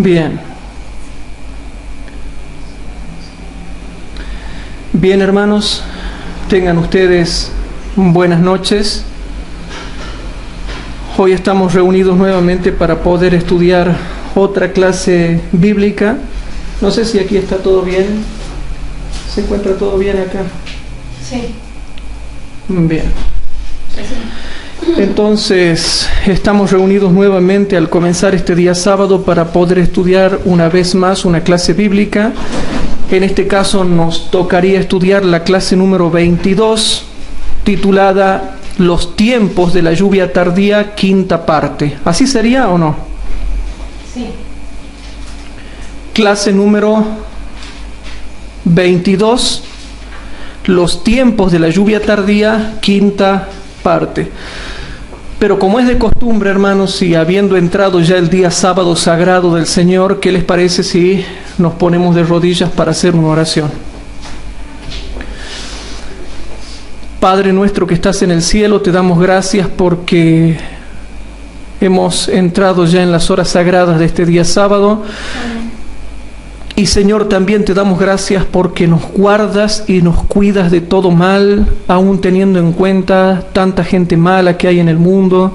Bien. Bien, hermanos, tengan ustedes buenas noches. Hoy estamos reunidos nuevamente para poder estudiar otra clase bíblica. No sé si aquí está todo bien. ¿Se encuentra todo bien acá? Sí. Bien. Entonces, estamos reunidos nuevamente al comenzar este día sábado para poder estudiar una vez más una clase bíblica. En este caso nos tocaría estudiar la clase número 22, titulada Los tiempos de la lluvia tardía, quinta parte. ¿Así sería o no? Sí. Clase número 22, Los tiempos de la lluvia tardía, quinta parte. Pero como es de costumbre, hermanos, y habiendo entrado ya el día sábado sagrado del Señor, ¿qué les parece si nos ponemos de rodillas para hacer una oración? Padre nuestro que estás en el cielo, te damos gracias porque hemos entrado ya en las horas sagradas de este día sábado. Amén. Y Señor, también te damos gracias porque nos guardas y nos cuidas de todo mal, aún teniendo en cuenta tanta gente mala que hay en el mundo.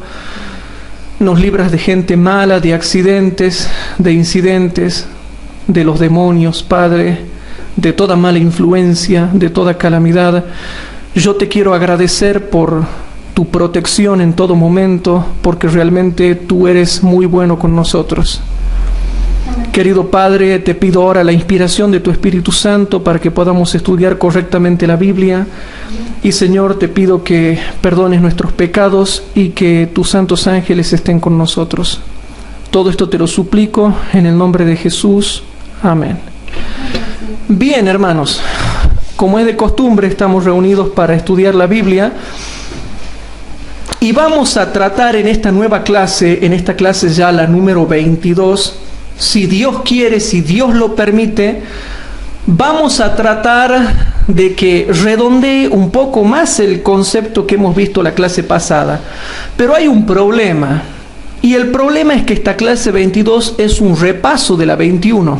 Nos libras de gente mala, de accidentes, de incidentes, de los demonios, Padre, de toda mala influencia, de toda calamidad. Yo te quiero agradecer por tu protección en todo momento, porque realmente tú eres muy bueno con nosotros. Querido Padre, te pido ahora la inspiración de tu Espíritu Santo para que podamos estudiar correctamente la Biblia. Y Señor, te pido que perdones nuestros pecados y que tus santos ángeles estén con nosotros. Todo esto te lo suplico en el nombre de Jesús. Amén. Bien, hermanos, como es de costumbre, estamos reunidos para estudiar la Biblia. Y vamos a tratar en esta nueva clase, en esta clase ya la número 22, si Dios quiere, si Dios lo permite, vamos a tratar de que redondee un poco más el concepto que hemos visto la clase pasada. Pero hay un problema, y el problema es que esta clase 22 es un repaso de la 21.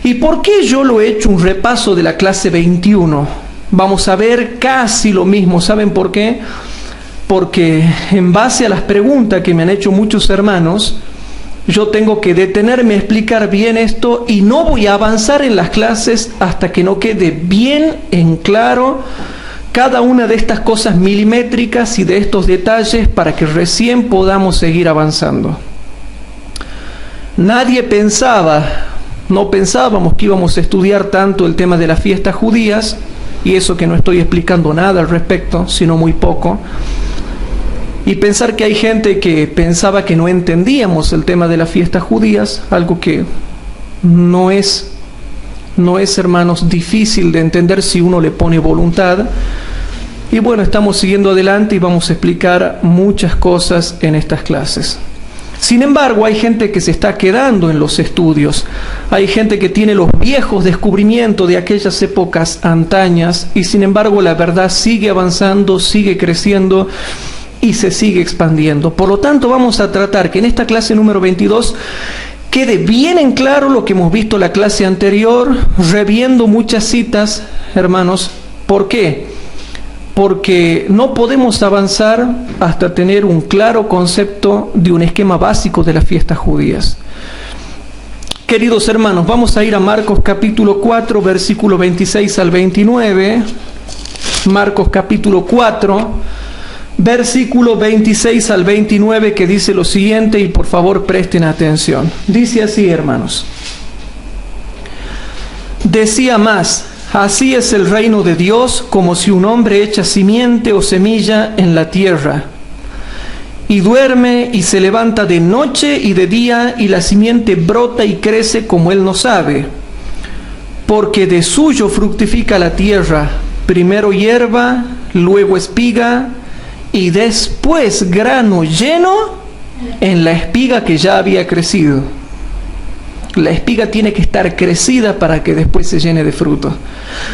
¿Y por qué yo lo he hecho un repaso de la clase 21? Vamos a ver casi lo mismo. ¿Saben por qué? Porque en base a las preguntas que me han hecho muchos hermanos, yo tengo que detenerme a explicar bien esto y no voy a avanzar en las clases hasta que no quede bien en claro cada una de estas cosas milimétricas y de estos detalles para que recién podamos seguir avanzando. No pensábamos que íbamos a estudiar tanto el tema de las fiestas judías, y eso que no estoy explicando nada al respecto, sino muy poco. Y pensar que hay gente que pensaba que no entendíamos el tema de las fiestas judías, algo que no es, hermanos, difícil de entender si uno le pone voluntad. Y bueno, estamos siguiendo adelante y vamos a explicar muchas cosas en estas clases. Sin embargo, hay gente que se está quedando en los estudios. Hay gente que tiene los viejos descubrimientos de aquellas épocas antañas y sin embargo la verdad sigue avanzando, sigue creciendo y se sigue expandiendo. Por lo tanto, vamos a tratar que en esta clase número 22 quede bien en claro lo que hemos visto en la clase anterior, reviendo muchas citas, hermanos. ¿Por qué? Porque no podemos avanzar hasta tener un claro concepto de un esquema básico de las fiestas judías. Queridos hermanos, vamos a ir a Marcos capítulo 4, versículo 26 al 29. Marcos capítulo 4, versículo 26 al 29, que dice lo siguiente, y por favor presten atención. Dice así, hermanos. Decía más: así es el reino de Dios, como si un hombre echa simiente o semilla en la tierra, y duerme y se levanta de noche y de día, y la simiente brota y crece como él no sabe, porque de suyo fructifica la tierra, primero hierba, luego espiga, y después grano lleno en la espiga que ya había crecido. La espiga tiene que estar crecida para que después se llene de fruto.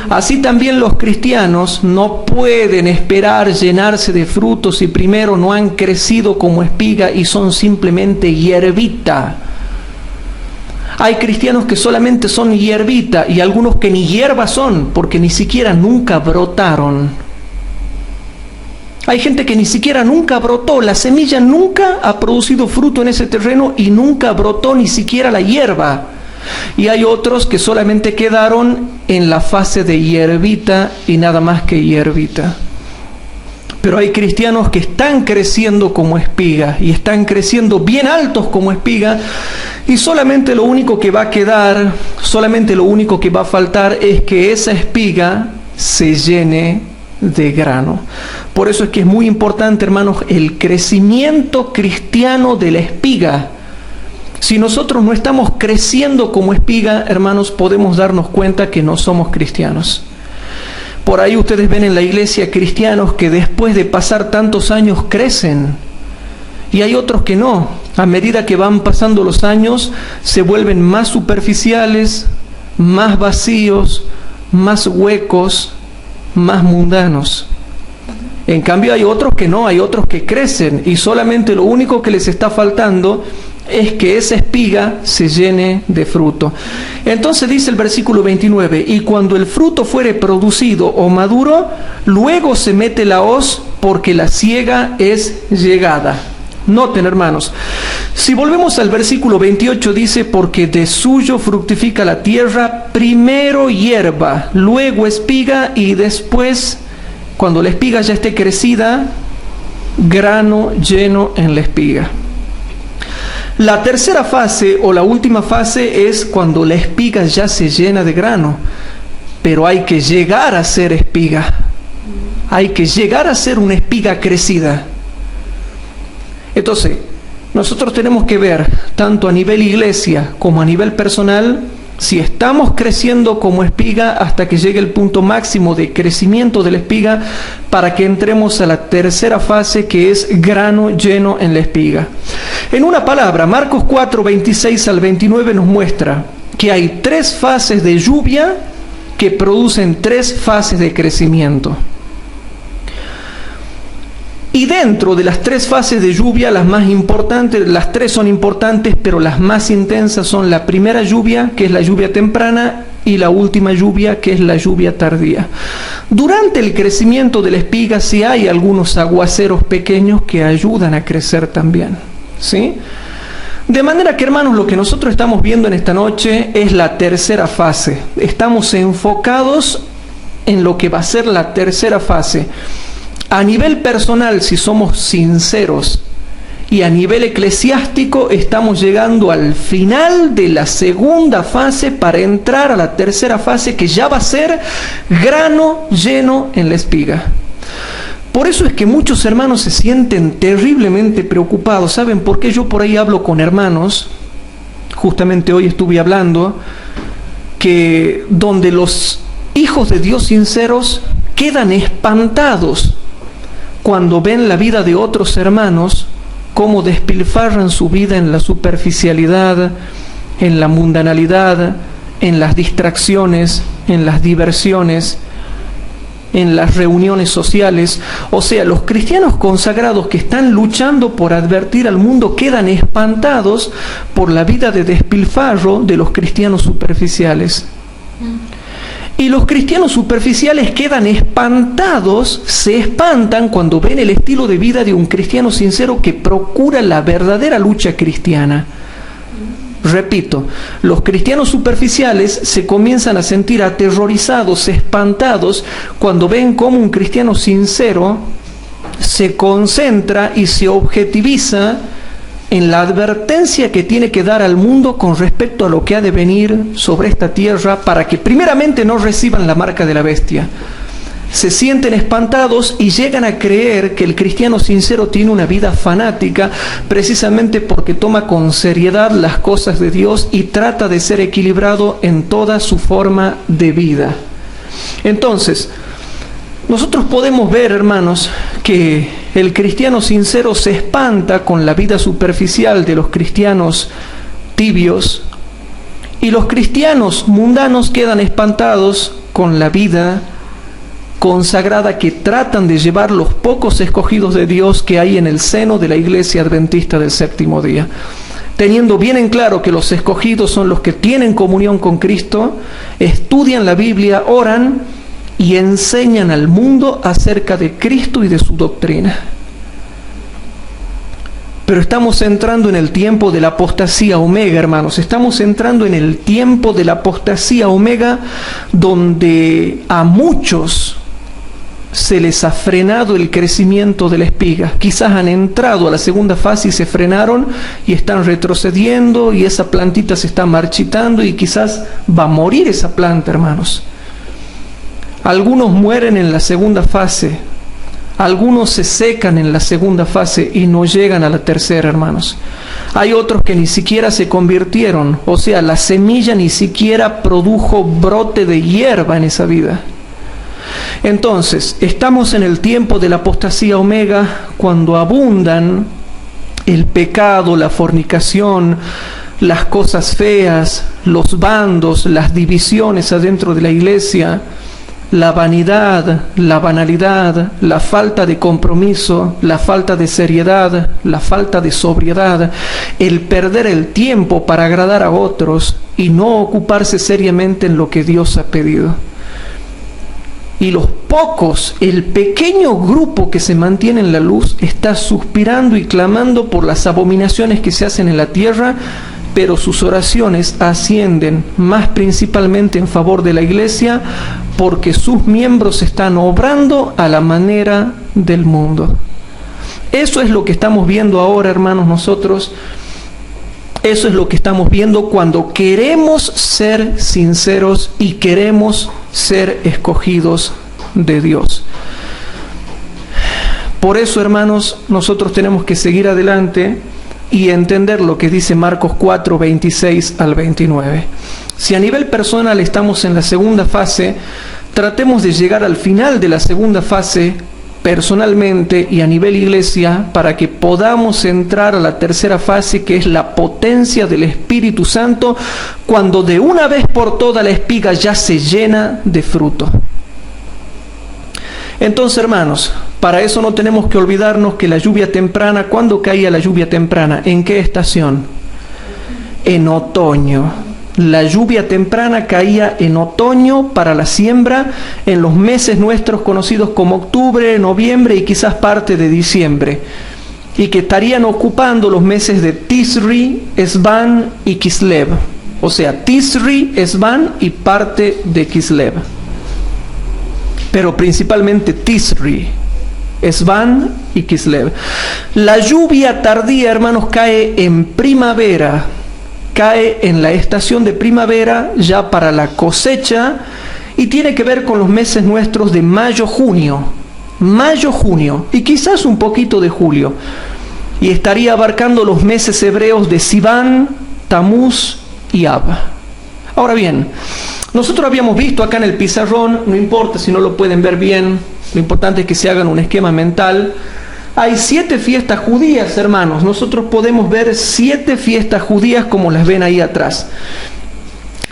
Así también los cristianos no pueden esperar llenarse de frutos si primero no han crecido como espiga y son simplemente hierbita. Hay cristianos que solamente son hierbita y algunos que ni hierba son porque ni siquiera nunca brotaron. Hay gente que ni siquiera nunca brotó, la semilla nunca ha producido fruto en ese terreno y nunca brotó ni siquiera la hierba. Y hay otros que solamente quedaron en la fase de hierbita y nada más que hierbita. Pero hay cristianos que están creciendo como espiga y están creciendo bien altos como espiga y solamente lo único que va a quedar, solamente lo único que va a faltar es que esa espiga se llene de grano. Por eso es que es muy importante, hermanos, el crecimiento cristiano de la espiga. Si nosotros no estamos creciendo como espiga, hermanos, podemos darnos cuenta que no somos cristianos. Por ahí ustedes ven en la iglesia cristianos que después de pasar tantos años crecen y hay otros que no. A medida que van pasando los años se vuelven más superficiales, más vacíos, más huecos, más mundanos. En cambio hay otros que no, hay otros que crecen y solamente lo único que les está faltando es que esa espiga se llene de fruto. Entonces dice el versículo 29, y cuando el fruto fuere producido o maduro, luego se mete la hoz porque la siega es llegada. Noten, hermanos, si volvemos al versículo 28 dice, porque de suyo fructifica la tierra, primero hierba, luego espiga y después, cuando la espiga ya esté crecida, grano lleno en la espiga. La tercera fase o la última fase es cuando la espiga ya se llena de grano, pero hay que llegar a ser espiga, hay que llegar a ser una espiga crecida. Entonces, nosotros tenemos que ver, tanto a nivel iglesia como a nivel personal, si estamos creciendo como espiga hasta que llegue el punto máximo de crecimiento de la espiga para que entremos a la tercera fase que es grano lleno en la espiga. En una palabra, Marcos 4, 26 al 29 nos muestra que hay 3 fases de lluvia que producen 3 fases de crecimiento. Y dentro de las 3 fases de lluvia, las más importantes, las 3 son importantes, pero las más intensas son la primera lluvia, que es la lluvia temprana, y la última lluvia, que es la lluvia tardía. Durante el crecimiento de la espiga, sí hay algunos aguaceros pequeños que ayudan a crecer también, ¿sí? De manera que, hermanos, lo que nosotros estamos viendo en esta noche es la tercera fase. Estamos enfocados en lo que va a ser la tercera fase. A nivel personal, si somos sinceros, y a nivel eclesiástico, estamos llegando al final de la segunda fase para entrar a la tercera fase, que ya va a ser grano lleno en la espiga. Por eso es que muchos hermanos se sienten terriblemente preocupados. ¿Saben por qué? Yo por ahí hablo con hermanos, justamente hoy estuve hablando, que donde los hijos de Dios sinceros quedan espantados cuando ven la vida de otros hermanos, cómo despilfarran su vida en la superficialidad, en la mundanalidad, en las distracciones, en las diversiones, en las reuniones sociales. O sea, los cristianos consagrados que están luchando por advertir al mundo quedan espantados por la vida de despilfarro de los cristianos superficiales. Y los cristianos superficiales quedan espantados, se espantan cuando ven el estilo de vida de un cristiano sincero que procura la verdadera lucha cristiana. Repito, los cristianos superficiales se comienzan a sentir aterrorizados, espantados, cuando ven cómo un cristiano sincero se concentra y se objetiviza en la advertencia que tiene que dar al mundo con respecto a lo que ha de venir sobre esta tierra para que primeramente no reciban la marca de la bestia. Se sienten espantados y llegan a creer que el cristiano sincero tiene una vida fanática precisamente porque toma con seriedad las cosas de Dios y trata de ser equilibrado en toda su forma de vida. Entonces, nosotros podemos ver, hermanos, que el cristiano sincero se espanta con la vida superficial de los cristianos tibios y los cristianos mundanos quedan espantados con la vida consagrada que tratan de llevar los pocos escogidos de Dios que hay en el seno de la Iglesia Adventista del Séptimo Día. teniendo bien en claro que los escogidos son los que tienen comunión con Cristo, estudian la Biblia, oran y enseñan al mundo acerca de Cristo y de su doctrina. Pero estamos entrando en el tiempo de la apostasía omega, hermanos. Estamos entrando en el tiempo de la apostasía omega, donde a muchos se les ha frenado el crecimiento de la espiga. Quizás han entrado a la segunda fase y se frenaron y están retrocediendo y esa plantita se está marchitando y quizás va a morir esa planta, hermanos. Algunos mueren en la segunda fase. Algunos se secan en la segunda fase y no llegan a la tercera, hermanos. Hay otros que ni siquiera se convirtieron, o sea, la semilla ni siquiera produjo brote de hierba en esa vida. Entonces, estamos en el tiempo de la apostasía omega, cuando abundan el pecado, la fornicación, las cosas feas, los bandos, las divisiones adentro de la iglesia, la vanidad, la banalidad, la falta de compromiso, la falta de seriedad, la falta de sobriedad, el perder el tiempo para agradar a otros y no ocuparse seriamente en lo que Dios ha pedido. Y los pocos, el pequeño grupo que se mantiene en la luz, está suspirando y clamando por las abominaciones que se hacen en la tierra, pero sus oraciones ascienden más principalmente en favor de la iglesia, porque sus miembros están obrando a la manera del mundo. Eso es lo que estamos viendo ahora, hermanos, nosotros. Eso es lo que estamos viendo cuando queremos ser sinceros y queremos ser escogidos de Dios. Por eso, hermanos, nosotros tenemos que seguir adelante y entender lo que dice Marcos 4, 26 al 29. Si a nivel personal estamos en la segunda fase, tratemos de llegar al final de la segunda fase personalmente y a nivel iglesia, para que podamos entrar a la tercera fase, que es la potencia del Espíritu Santo, cuando de una vez por todas la espiga ya se llena de fruto. Entonces, hermanos, para eso no tenemos que olvidarnos que la lluvia temprana, ¿cuándo caía la lluvia temprana? ¿En qué estación? En otoño. La lluvia temprana caía en otoño para la siembra, en los meses nuestros conocidos como octubre, noviembre y quizás parte de diciembre, y que estarían ocupando los meses de Tisri, Esban y Kislev. O sea, Tisri, Esban y parte de Kislev. Pero principalmente Tisri, Esban y Kislev. La lluvia tardía, hermanos, cae en primavera, cae en la estación de primavera ya para la cosecha, y tiene que ver con los meses nuestros de mayo, junio, y quizás un poquito de julio, y estaría abarcando los meses hebreos de Sivan, Tamuz y Ab. Ahora bien, nosotros habíamos visto acá en el pizarrón, no importa si no lo pueden ver bien, lo importante es que se hagan un esquema mental. Hay 7 fiestas judías, hermanos. Nosotros podemos ver 7 fiestas judías como las ven ahí atrás,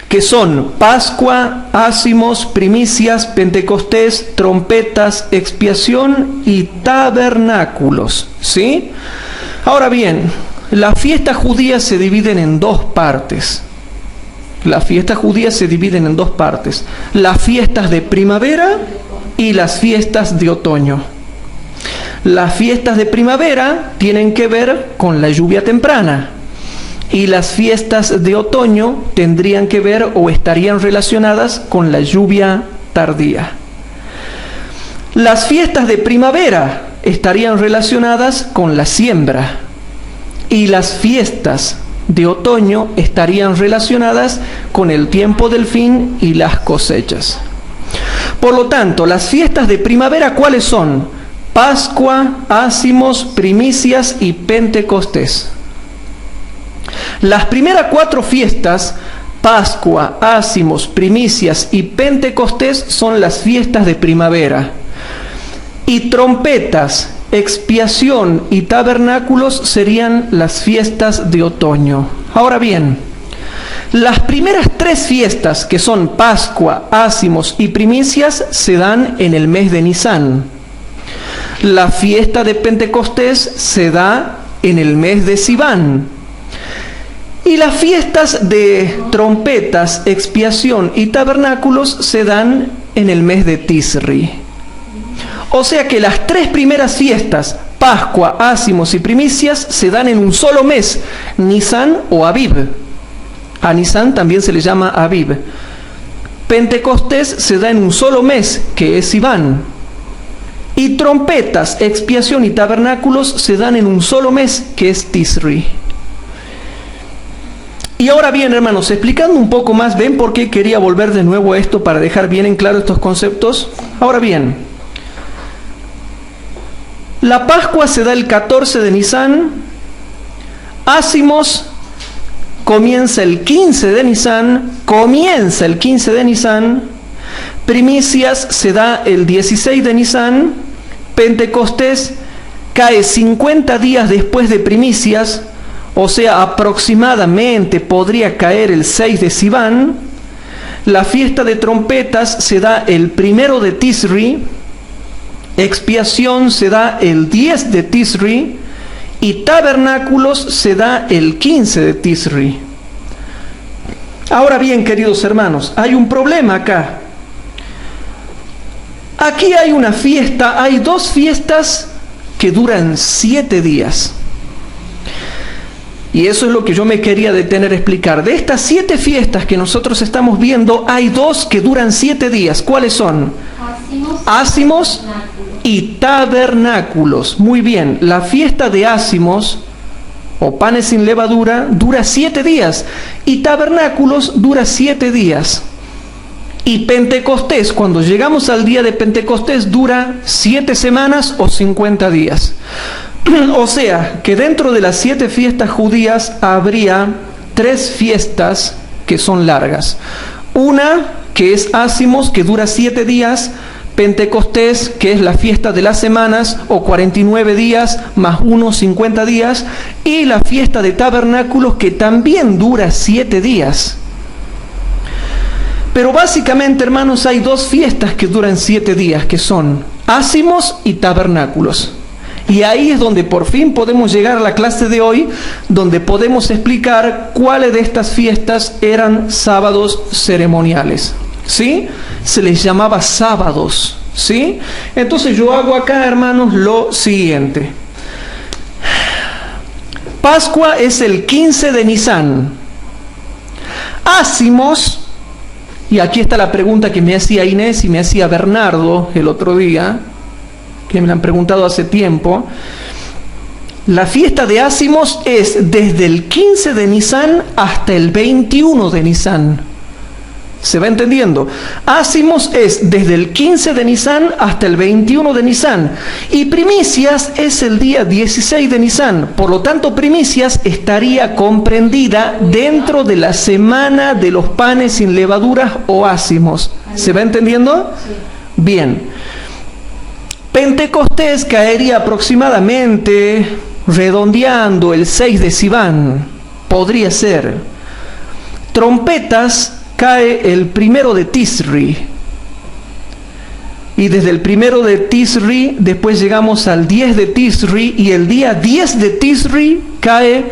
que son Pascua, Ácimos, Primicias, Pentecostés, Trompetas, Expiación y Tabernáculos, ¿sí? Ahora bien, las fiestas judías se dividen en 2 partes. Las fiestas judías se dividen en 2 partes: las fiestas de primavera y las fiestas de otoño. Las fiestas de primavera tienen que ver con la lluvia temprana, y las fiestas de otoño tendrían que ver o estarían relacionadas con la lluvia tardía. Las fiestas de primavera estarían relacionadas con la siembra, y las fiestas de otoño estarían relacionadas con el tiempo del fin y las cosechas. Por lo tanto, las fiestas de primavera, ¿cuáles son? Pascua, Ácimos, Primicias y Pentecostés. Las primeras 4 fiestas, Pascua, Ácimos, Primicias y Pentecostés, son las fiestas de primavera. Y trompetas, expiación y tabernáculos serían las fiestas de otoño. Ahora bien, las primeras 3 fiestas, que son Pascua, Ácimos y Primicias, se dan en el mes de Nisán. La fiesta de Pentecostés se da en el mes de Sivan. Y las fiestas de trompetas, expiación y tabernáculos se dan en el mes de Tisri. O sea que las 3 primeras fiestas, Pascua, Ácimos y Primicias, se dan en un solo mes, Nisan o Aviv. A Nisan también se le llama Aviv. Pentecostés se da en un solo mes, que es Sivan. Y trompetas, expiación y tabernáculos se dan en un solo mes, que es Tisri. Y ahora bien, hermanos, explicando un poco más, ¿ven por qué quería volver de nuevo a esto para dejar bien en claro estos conceptos? Ahora bien, la Pascua se da el 14 de Nisan, Ácimos comienza el 15 de Nisan, Primicias se da el 16 de Nisan, Pentecostés cae 50 días después de Primicias, o sea, aproximadamente podría caer el 6 de Sivan. La fiesta de trompetas se da el 1 de Tisri, expiación se da el 10 de Tisri y tabernáculos se da el 15 de Tisri. Ahora bien, queridos hermanos, hay un problema acá. Aquí hay una fiesta, hay 2 fiestas que duran 7 días. Y eso es lo que yo me quería detener a explicar. De estas 7 fiestas que nosotros estamos viendo, hay 2 que duran 7 días. ¿Cuáles son? Ácimos y tabernáculos. Muy bien, la fiesta de Ácimos, o panes sin levadura, dura 7 días. Y tabernáculos dura 7 días. Y Pentecostés, cuando llegamos al día de Pentecostés, dura 7 semanas o 50 días. O sea, que dentro de las 7 fiestas judías habría 3 fiestas que son largas. Una que es Ácimos, que dura 7 días, Pentecostés, que es la fiesta de las semanas, o 49 días, más 1, 50 días, y la fiesta de tabernáculos, que también dura 7 días. Pero básicamente, hermanos, hay 2 fiestas que duran 7 días, que son Ácimos y tabernáculos. Y ahí es donde por fin podemos llegar a la clase de hoy, donde podemos explicar cuáles de estas fiestas eran sábados ceremoniales. ¿Sí? Se les llamaba sábados. ¿Sí? Entonces yo hago acá, hermanos, lo siguiente. Pascua es el 15 de Nisan. Ácimos, y aquí está la pregunta que me hacía Inés y me hacía Bernardo el otro día, que me la han preguntado hace tiempo. La fiesta de Ácimos es desde el 15 de Nisan hasta el 21 de Nisan. ¿Se va entendiendo? Ácimos es desde el 15 de Nisan hasta el 21 de Nisan. Y Primicias es el día 16 de Nisan. Por lo tanto, Primicias estaría comprendida dentro de la semana de los panes sin levaduras o ácimos. ¿Se va entendiendo? Bien. Pentecostés caería aproximadamente, redondeando, el 6 de Sivan. Podría ser. Trompetas cae el 1 de Tisri. Y desde el 1 de Tisri, después llegamos al 10 de Tisri, y el día 10 de Tisri cae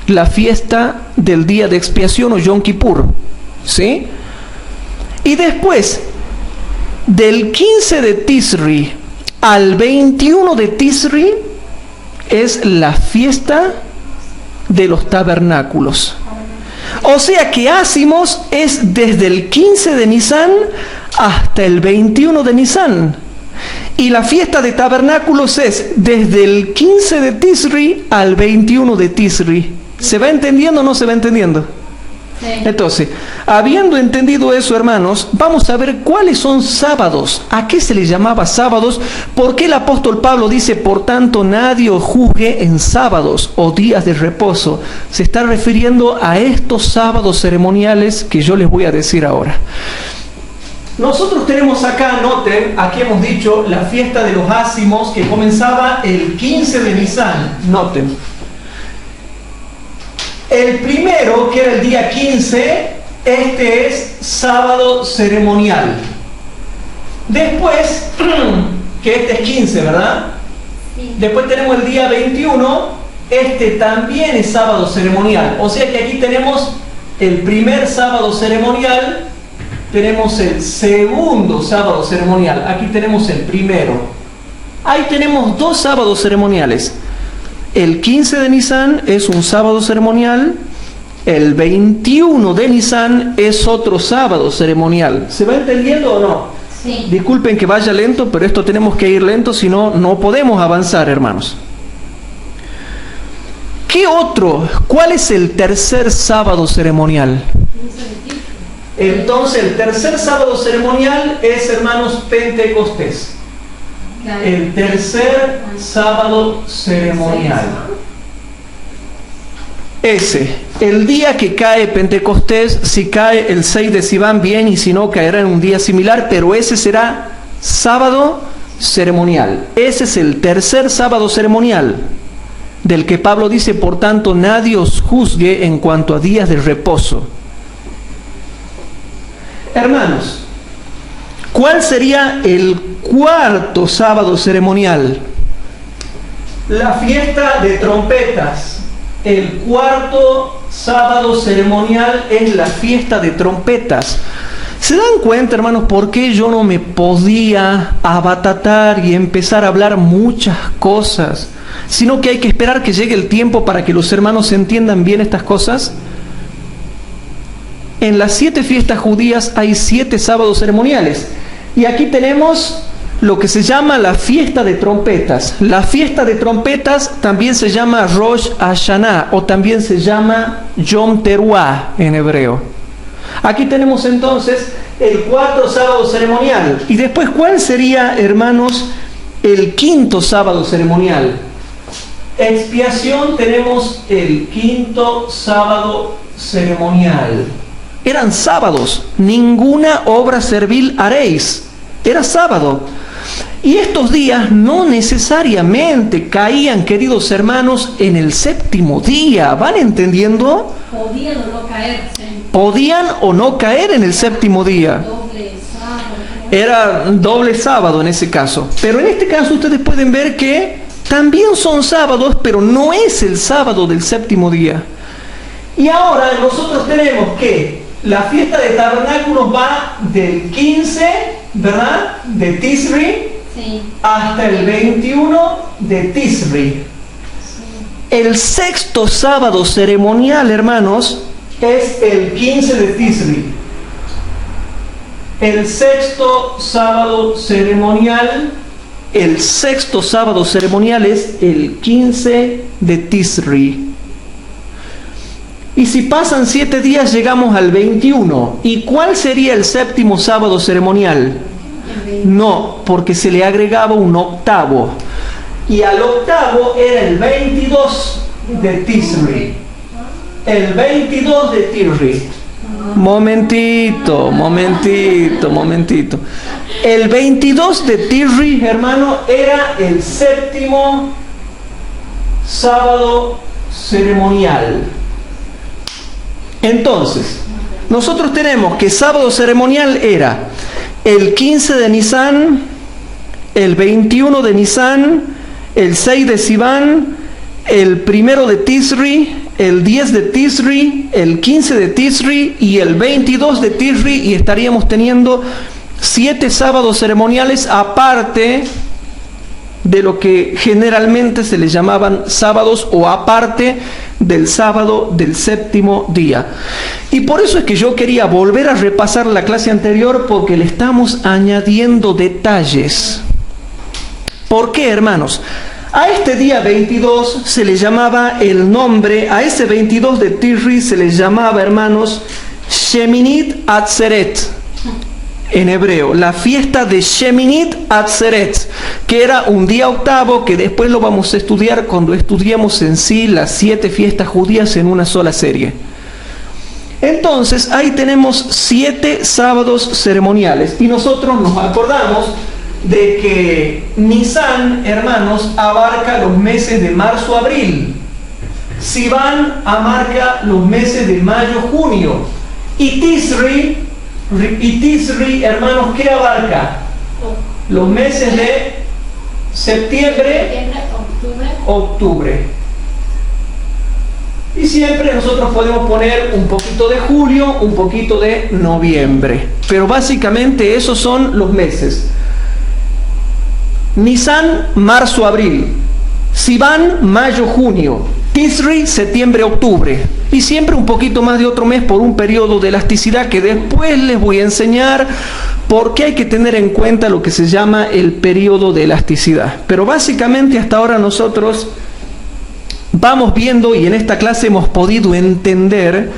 la fiesta del día de expiación o Yom Kippur. ¿Sí? Y después, del 15 de Tisri al 21 de Tisri, es la fiesta de los tabernáculos. O sea que Ácimos es desde el 15 de Nisan hasta el 21 de Nisan. Y la fiesta de tabernáculos es desde el 15 de Tisri al 21 de Tisri. ¿Se va entendiendo o no se va entendiendo? Sí. Entonces, habiendo entendido eso, hermanos, vamos a ver cuáles son sábados. ¿A qué se les llamaba sábados? ¿Por qué el apóstol Pablo dice, por tanto, nadie os juzgue en sábados o días de reposo? Se está refiriendo a estos sábados ceremoniales que yo les voy a decir ahora. Nosotros tenemos acá, noten, aquí hemos dicho la fiesta de los ácimos que comenzaba el 15 de Nisan. Noten. El primero, que era el día 15, este es sábado ceremonial. Después, que este es 15, ¿verdad? Sí. Después tenemos el día 21, este también es sábado ceremonial. O sea que aquí tenemos el primer sábado ceremonial, tenemos el segundo sábado ceremonial, aquí tenemos el primero. Ahí tenemos dos sábados ceremoniales. El 15 de Nisan es un sábado ceremonial, el 21 de Nisan es otro sábado ceremonial. ¿Se va entendiendo o no? Sí. Disculpen que vaya lento, pero esto tenemos que ir lento, si no, no podemos avanzar, hermanos. ¿Qué otro? ¿Cuál es el tercer sábado ceremonial? Entonces, el tercer sábado ceremonial es, hermanos, Pentecostés. El tercer sábado ceremonial. Ese, el día que cae Pentecostés, si cae el 6 de Sivan, bien, y si no, caerá en un día similar, pero ese será sábado ceremonial. Ese es el tercer sábado ceremonial, del que Pablo dice, por tanto, nadie os juzgue en cuanto a días de reposo. Hermanos, ¿cuál sería el cuarto sábado ceremonial? La fiesta de trompetas. El cuarto sábado ceremonial es la fiesta de trompetas. ¿Se dan cuenta, hermanos, por qué yo no me podía abatatar y empezar a hablar muchas cosas? Sino que hay que esperar que llegue el tiempo para que los hermanos entiendan bien estas cosas. En las 7 fiestas judías hay 7 sábados ceremoniales. Y aquí tenemos lo que se llama la fiesta de trompetas. La fiesta de trompetas también se llama Rosh Hashanah, o también se llama Yom Teruah en hebreo. Aquí tenemos entonces el cuarto sábado ceremonial. Y después, ¿cuál sería, hermanos, el quinto sábado ceremonial? Expiación, tenemos el quinto sábado ceremonial. Eran sábados, ninguna obra servil haréis. Era sábado. Y estos días no necesariamente caían, queridos hermanos, en el séptimo día. ¿Van entendiendo? Podían o no caer. Podían o no caer en el séptimo día. Doble sábado. Era doble sábado en ese caso. Pero en este caso ustedes pueden ver que también son sábados, pero no es el sábado del séptimo día. Y ahora nosotros tenemos que la fiesta de tabernáculos va del 15, ¿verdad?, de Tisri, Sí. hasta el 21 de Tisri. Sí. El sexto sábado ceremonial, hermanos, es el 15 de Tisri. El sexto sábado ceremonial es el 15 de Tisri. Y si pasan 7 días llegamos al 21. ¿Y cuál sería el séptimo sábado ceremonial? No, porque se le agregaba un octavo. Y al octavo era el 22 de Tisri. El 22 de Tisri. Momentito. El 22 de Tisri, hermano, era el séptimo sábado ceremonial. Entonces, nosotros tenemos que sábado ceremonial era el 15 de Nisan, el 21 de Nisan, el 6 de Sivan, el 1 de Tisri, el 10 de Tisri, el 15 de Tisri y el 22 de Tisri, y estaríamos teniendo 7 sábados ceremoniales aparte de lo que generalmente se les llamaban sábados, o aparte del sábado del séptimo día. Y por eso es que yo quería volver a repasar la clase anterior, porque le estamos añadiendo detalles. ¿Por qué, hermanos? A este día 22 se le llamaba el nombre, a ese 22 de Tisri se les llamaba, hermanos, Sheminit Atzeret. En hebreo, la fiesta de Sheminit Atzeret, que era un día octavo, que después lo vamos a estudiar cuando estudiemos en sí las 7 fiestas judías en una sola serie. Entonces, ahí tenemos 7 sábados ceremoniales, y nosotros nos acordamos de que Nisan, hermanos, abarca los meses de marzo-abril, Sivan abarca los meses de mayo-junio, y Tisri, hermanos, ¿qué abarca? Los meses de septiembre, octubre. Y siempre nosotros podemos poner un poquito de julio, un poquito de noviembre. Pero básicamente esos son los meses. Nisan, marzo, abril. Sivan, mayo, junio. Tisri, septiembre, octubre. Y siempre un poquito más de otro mes por un periodo de elasticidad que después les voy a enseñar porque hay que tener en cuenta lo que se llama el periodo de elasticidad. Pero básicamente hasta ahora nosotros vamos viendo y en esta clase hemos podido entender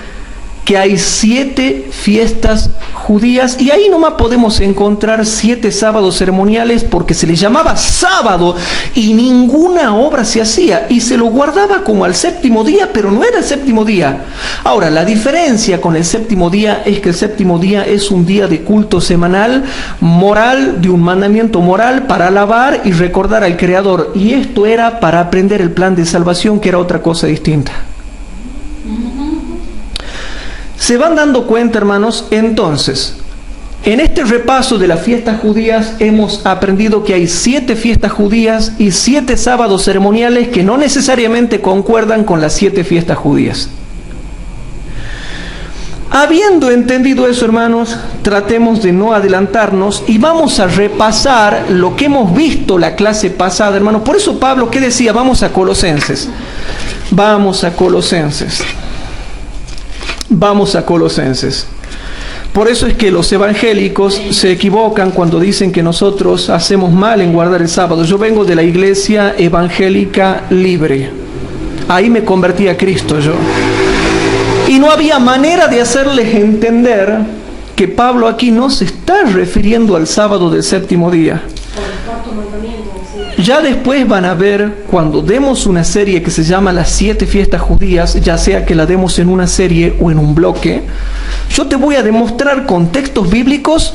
que hay 7 fiestas judías y ahí nomás podemos encontrar 7 sábados ceremoniales porque se les llamaba sábado y ninguna obra se hacía y se lo guardaba como al séptimo día, pero no era el séptimo día. Ahora, la diferencia con el séptimo día es que el séptimo día es un día de culto semanal, moral, de un mandamiento moral para alabar y recordar al Creador. Y esto era para aprender el plan de salvación, que era otra cosa distinta. ¿Se van dando cuenta, hermanos? Entonces, en este repaso de las fiestas judías hemos aprendido que hay 7 fiestas judías y 7 sábados ceremoniales que no necesariamente concuerdan con las 7 fiestas judías. Habiendo entendido eso, hermanos, tratemos de no adelantarnos y vamos a repasar lo que hemos visto la clase pasada, hermanos. Por eso Pablo, ¿qué decía? Vamos a Colosenses. Vamos a Colosenses. Vamos a Colosenses. Por eso es que los evangélicos se equivocan cuando dicen que nosotros hacemos mal en guardar el sábado. Yo vengo de la iglesia evangélica libre. Ahí me convertí a Cristo yo. Y no había manera de hacerles entender que Pablo aquí no se está refiriendo al sábado del séptimo día. Ya después van a ver, cuando demos una serie que se llama Las 7 fiestas judías, ya sea que la demos en una serie o en un bloque, yo te voy a demostrar con textos bíblicos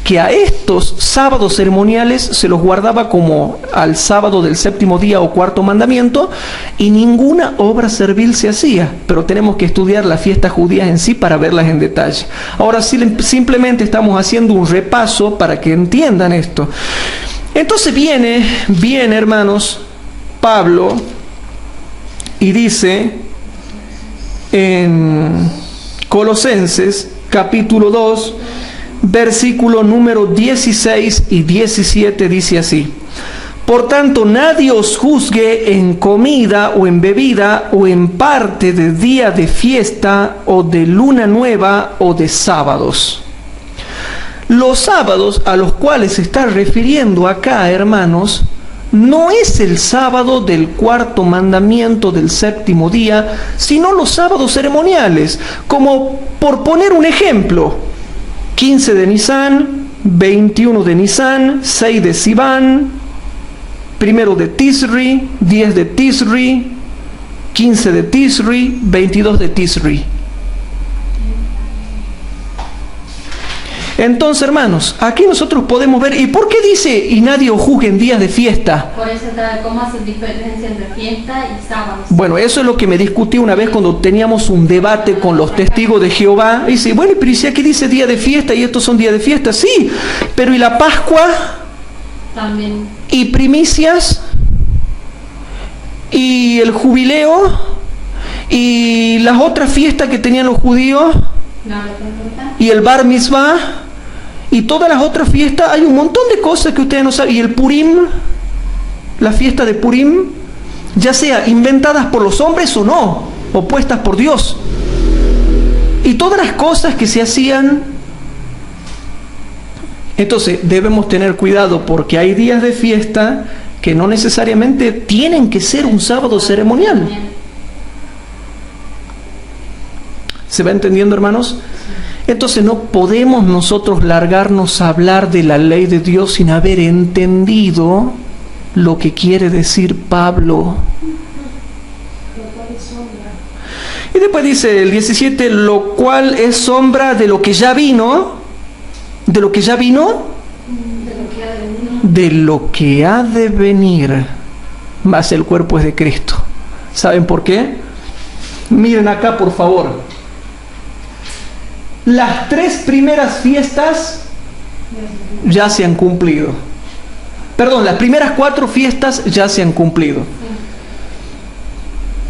que a estos sábados ceremoniales se los guardaba como al sábado del séptimo día o cuarto mandamiento y ninguna obra servil se hacía, pero tenemos que estudiar las fiestas judías en sí para verlas en detalle. Ahora simplemente estamos haciendo un repaso para que entiendan esto. Entonces viene, hermanos, Pablo y dice en Colosenses capítulo 2, versículo número 16 y 17, dice así: Por tanto, nadie os juzgue en comida o en bebida o en parte de día de fiesta o de luna nueva o de sábados. Los sábados a los cuales se está refiriendo acá, hermanos, no es el sábado del cuarto mandamiento del séptimo día, sino los sábados ceremoniales, como por poner un ejemplo: 15 de Nisan, 21 de Nisan, 6 de Sivan, 1 de Tisri, 10 de Tisri, 15 de Tisri, 22 de Tisri. Entonces, hermanos, aquí nosotros podemos ver, ¿y por qué dice y nadie os juzgue en días de fiesta? Por eso, ¿cómo hace diferencia entre fiesta y sábados? Bueno, eso es lo que me discutí una vez cuando teníamos un debate con los testigos de Jehová. Y dice, bueno, pero si aquí dice día de fiesta y estos son días de fiesta, sí, pero ¿y la Pascua? También. ¿Y primicias? ¿Y el jubileo? ¿Y las otras fiestas que tenían los judíos? ¿Y el bar mitzvah? Y todas las otras fiestas, hay un montón de cosas que ustedes no saben. Y el Purim, la fiesta de Purim, ya sea inventadas por los hombres o no, o puestas por Dios. Y todas las cosas que se hacían. Entonces debemos tener cuidado porque hay días de fiesta que no necesariamente tienen que ser un sábado ceremonial. ¿Se va entendiendo, hermanos? Entonces no podemos nosotros largarnos a hablar de la ley de Dios sin haber entendido lo que quiere decir Pablo. Y después dice el 17, lo cual es sombra de lo que ya vino. ¿De lo que ya vino? De lo que ha de venir. Más el cuerpo es de Cristo. ¿Saben por qué? Miren acá, por favor. Las 3 primeras fiestas ya se han cumplido. Perdón, las primeras 4 fiestas ya se han cumplido.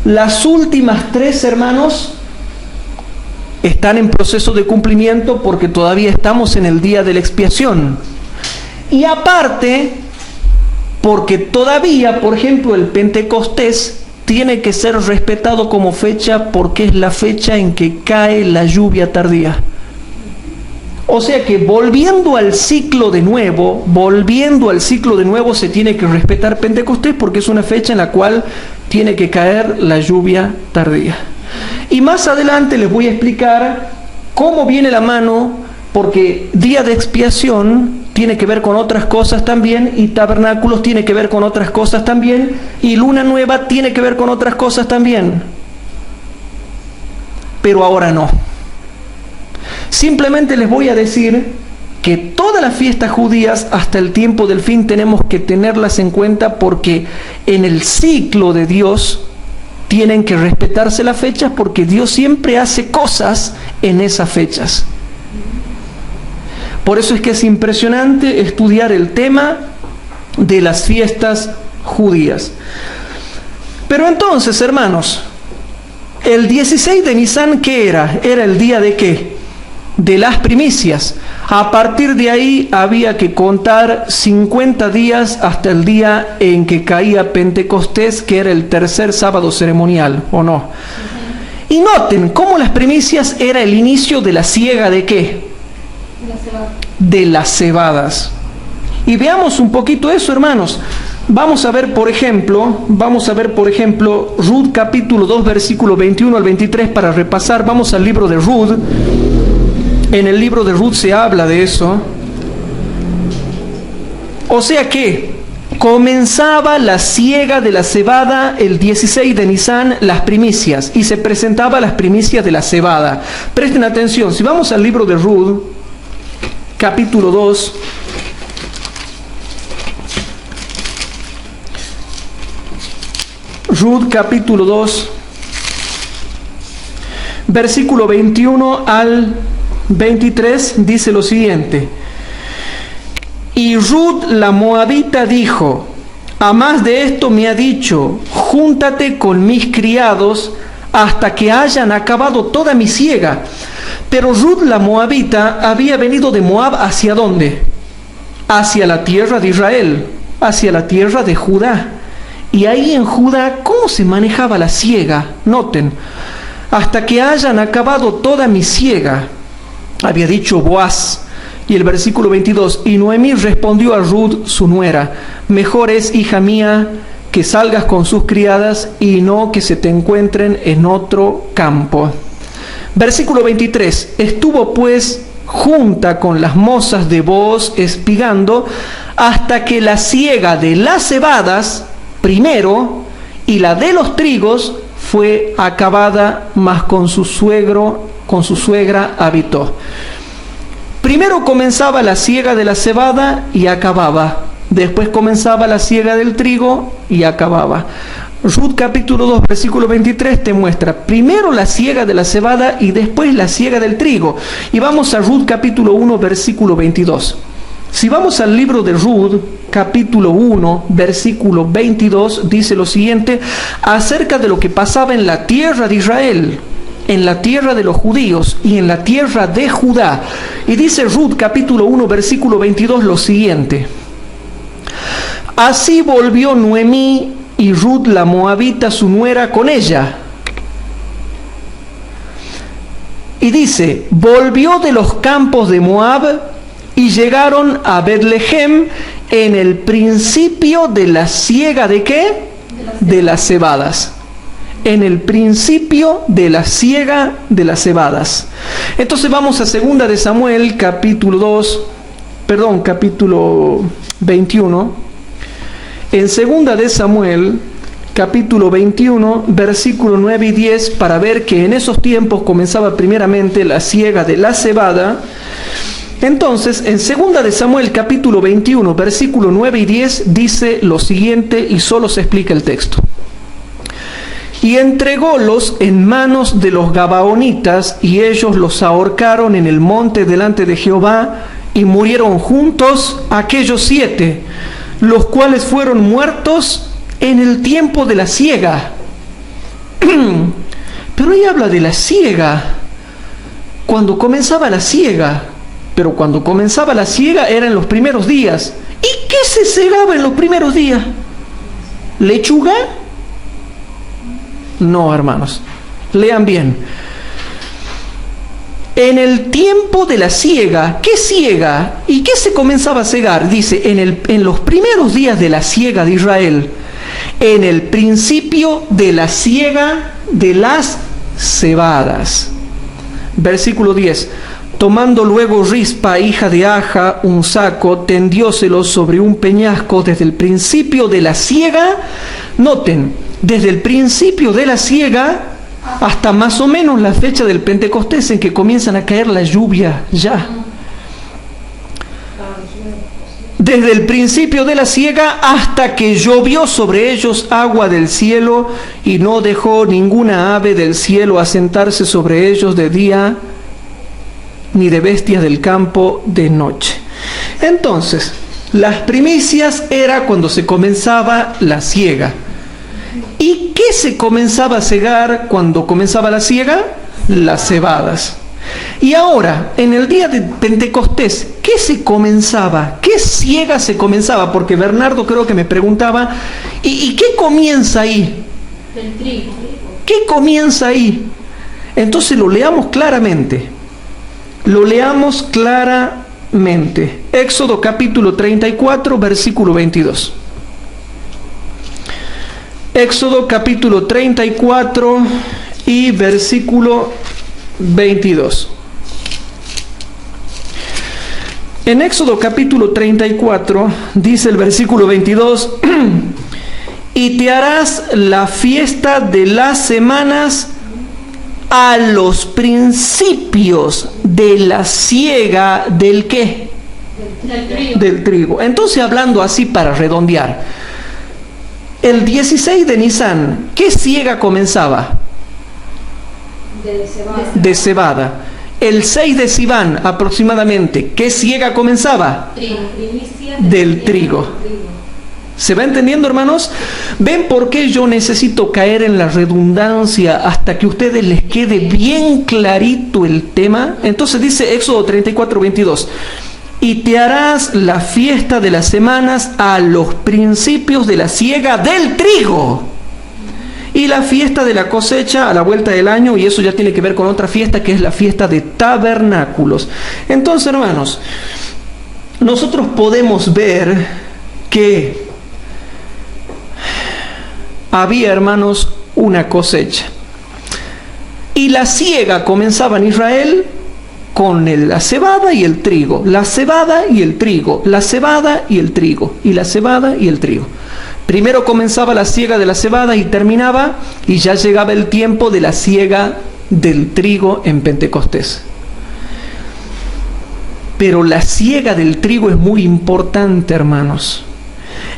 Las últimas 3, hermanos, están en proceso de cumplimiento porque todavía estamos en el día de la expiación. Y aparte, porque todavía, por ejemplo, el Pentecostés tiene que ser respetado como fecha porque es la fecha en que cae la lluvia tardía. O sea que volviendo al ciclo de nuevo, se tiene que respetar Pentecostés porque es una fecha en la cual tiene que caer la lluvia tardía. Y más adelante les voy a explicar cómo viene la mano, porque día de expiación tiene que ver con otras cosas también, y tabernáculos tiene que ver con otras cosas también, y luna nueva tiene que ver con otras cosas también. Pero ahora no. Simplemente les voy a decir que todas las fiestas judías hasta el tiempo del fin tenemos que tenerlas en cuenta porque en el ciclo de Dios tienen que respetarse las fechas porque Dios siempre hace cosas en esas fechas. Por eso es que es impresionante estudiar el tema de las fiestas judías. Pero entonces, hermanos, el 16 de Nisan, ¿qué era? ¿Era el día de qué? De las primicias. A partir de ahí había que contar 50 días hasta el día en que caía Pentecostés, que era el tercer sábado ceremonial, ¿o no? Y noten cómo las primicias era el inicio de la siega de ¿qué? De las cebadas. Y veamos un poquito eso, hermanos. Vamos a ver, por ejemplo, Ruth capítulo 2, versículo 21 al 23 para repasar. Vamos al libro de Ruth. En el libro de Ruth se habla de eso. O sea que comenzaba la siega de la cebada el 16 de Nisan, las primicias, y se presentaba las primicias de la cebada. Presten atención, si vamos al libro de Ruth, capítulo 2, Ruth capítulo 2, versículo 21 al 23, dice lo siguiente: y Ruth la moabita dijo, a más de esto me ha dicho, júntate con mis criados hasta que hayan acabado toda mi siega. Pero Ruth la moabita había venido de Moab, ¿hacia dónde? Hacia la tierra de Israel, hacia la tierra de Judá. Y ahí en Judá, ¿cómo se manejaba la siega? Noten, hasta que hayan acabado toda mi siega, había dicho Boaz. Y el versículo 22, y Noemí respondió a Ruth, su nuera, mejor es, hija mía, que salgas con sus criadas y no que se te encuentren en otro campo. Versículo 23, estuvo pues junta con las mozas de Booz espigando hasta que la siega de las cebadas primero y la de los trigos fue acabada, mas con su suegra habitó. Primero comenzaba la siega de la cebada y acababa. Después comenzaba la siega del trigo y acababa. Ruth capítulo 2, versículo 23 te muestra primero la siega de la cebada y después la siega del trigo. Y vamos a Ruth capítulo 1, versículo 22. Si vamos al libro de Ruth, capítulo 1, versículo 22, dice lo siguiente acerca de lo que pasaba en la tierra de Israel, en la tierra de los judíos y en la tierra de Judá. Y dice Ruth capítulo 1, versículo 22 lo siguiente: así volvió Noemí y Ruth la moabita su nuera con ella. Y dice, volvió de los campos de Moab y llegaron a Betlehem en el principio de la siega de ¿qué? De las cebadas. En el principio de la siega de las cebadas. Entonces vamos a 2 de Samuel, capítulo 21. En 2 de Samuel, capítulo 21, versículo 9 y 10, para ver que en esos tiempos comenzaba primeramente la siega de la cebada. Entonces, en 2 de Samuel, capítulo 21, versículo 9 y 10, dice lo siguiente, y solo se explica el texto. Y entrególos en manos de los gabaonitas, y ellos los ahorcaron en el monte delante de Jehová, y murieron juntos aquellos 7, los cuales fueron muertos en el tiempo de la siega. Pero ahí habla de la siega, cuando comenzaba la siega. Pero cuando comenzaba la siega era en los primeros días. ¿Y qué se segaba en los primeros días? ¿Lechuga? No, hermanos. Lean bien. En el tiempo de la siega, ¿qué siega? ¿Y qué se comenzaba a segar? Dice, en los primeros días de la siega de Israel, en el principio de la siega de las cebadas. Versículo 10. Tomando luego Rispa, hija de Aja, un saco, tendióselo sobre un peñasco desde el principio de la siega. Noten, desde el principio de la siega hasta más o menos la fecha del Pentecostés en que comienzan a caer la lluvia ya. Desde el principio de la siega hasta que llovió sobre ellos agua del cielo y no dejó ninguna ave del cielo asentarse sobre ellos de día, ni de bestias del campo de noche. Entonces, las primicias era cuando se comenzaba la siega. ¿Y qué se comenzaba a segar cuando comenzaba la siega? Las cebadas. Y ahora, en el día de Pentecostés, ¿qué se comenzaba? ¿Qué siega se comenzaba? Porque Bernardo creo que me preguntaba, ¿y qué comienza ahí? Del trigo. ¿Qué comienza ahí? Entonces lo leamos claramente. Lo leamos claramente. Éxodo capítulo 34, versículo 22. Éxodo capítulo 34 y versículo 22. En Éxodo capítulo 34 dice el versículo 22, y te harás la fiesta de las semanas a los principios de la siega del ¿qué? Del trigo. Entonces, hablando así para redondear, el 16 de Nisan, ¿qué siega comenzaba? De cebada. El 6 de Sivan aproximadamente, ¿qué siega comenzaba? Del trigo. ¿Se va entendiendo, hermanos? ¿Ven por qué yo necesito caer en la redundancia hasta que a ustedes les quede bien clarito el tema? Entonces dice Éxodo 34, 22. Y te harás la fiesta de las semanas a los principios de la siega del trigo. Y la fiesta de la cosecha a la vuelta del año, y eso ya tiene que ver con otra fiesta que es la fiesta de tabernáculos. Entonces, hermanos, nosotros podemos ver que había, hermanos, una cosecha. Y la siega comenzaba en Israel con la cebada y el trigo. La cebada y el trigo. La cebada y el trigo. Y la cebada y el trigo. Primero comenzaba la siega de la cebada y terminaba, y ya llegaba el tiempo de la siega del trigo en Pentecostés. Pero la siega del trigo es muy importante, hermanos.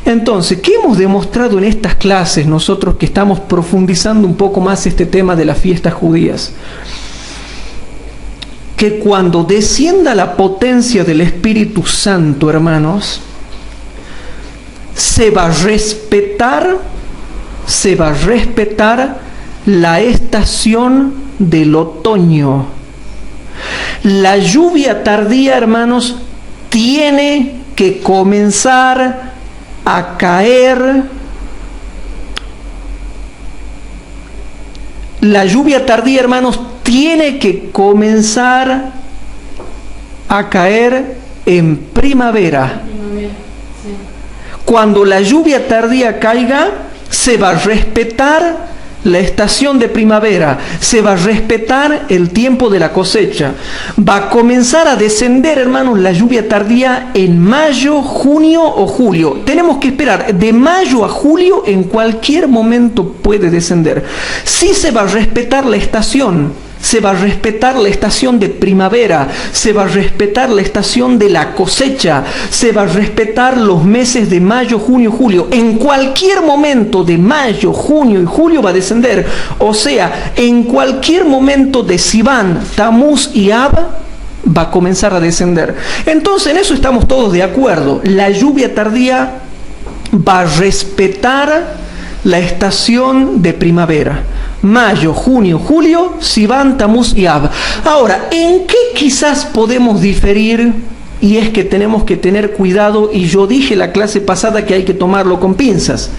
Entonces, ¿qué hemos demostrado en estas clases nosotros que estamos profundizando un poco más este tema de las fiestas judías? Que cuando descienda la potencia del Espíritu Santo, hermanos, se va a respetar la estación del otoño. La lluvia tardía, hermanos, tiene que comenzar a caer. La lluvia tardía, hermanos, tiene que comenzar a caer en primavera. Cuando la lluvia tardía caiga, se va a respetar la estación de primavera, se va a respetar el tiempo de la cosecha. Va a comenzar a descender, hermanos, la lluvia tardía en mayo, junio o julio. Tenemos que esperar de mayo a julio, en cualquier momento puede descender. Sí se va a respetar la estación. Se va a respetar la estación de primavera, se va a respetar la estación de la cosecha, se va a respetar los meses de mayo, junio, julio. En cualquier momento de mayo, junio y julio va a descender. O sea, en cualquier momento de Sivan, Tamuz y Ab va a comenzar a descender. Entonces, en eso estamos todos de acuerdo. La lluvia tardía va a respetar la estación de primavera. mayo, junio, julio, Sivan, Tamuz y Ab. Ahora, ¿en qué quizás podemos diferir? Y es que tenemos que tener cuidado, y yo dije la clase pasada que hay que tomarlo con pinzas.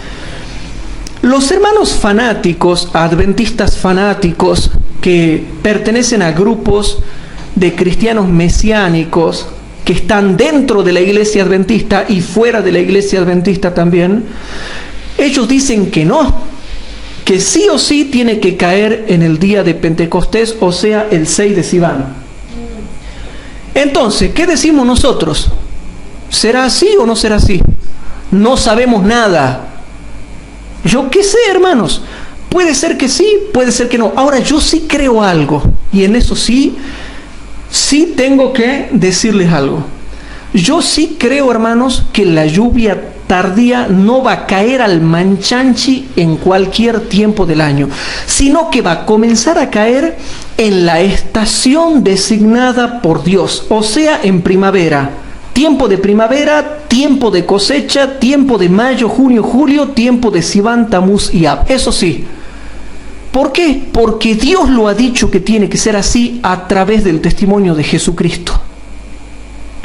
Los hermanos fanáticos, adventistas fanáticos, que pertenecen a grupos de cristianos mesiánicos, que están dentro de la iglesia adventista y fuera de la iglesia adventista también, ellos dicen que no, que sí o sí tiene que caer en el día de Pentecostés, o sea, el 6 de Sivan. Entonces, ¿qué decimos nosotros? ¿Será así o no será así? No sabemos nada. Yo qué sé, hermanos. Puede ser que sí, puede ser que no. Ahora, yo sí creo algo, y en eso sí tengo que decirles algo. Yo sí creo, hermanos, que la lluvia tardía no va a caer al manchanchi en cualquier tiempo del año, sino que va a comenzar a caer en la estación designada por Dios, o sea, en primavera. Tiempo de primavera, tiempo de cosecha, tiempo de mayo, junio, julio, tiempo de Sivan, Tamuz y Ab. Eso sí. ¿Por qué? Porque Dios lo ha dicho que tiene que ser así a través del testimonio de Jesucristo.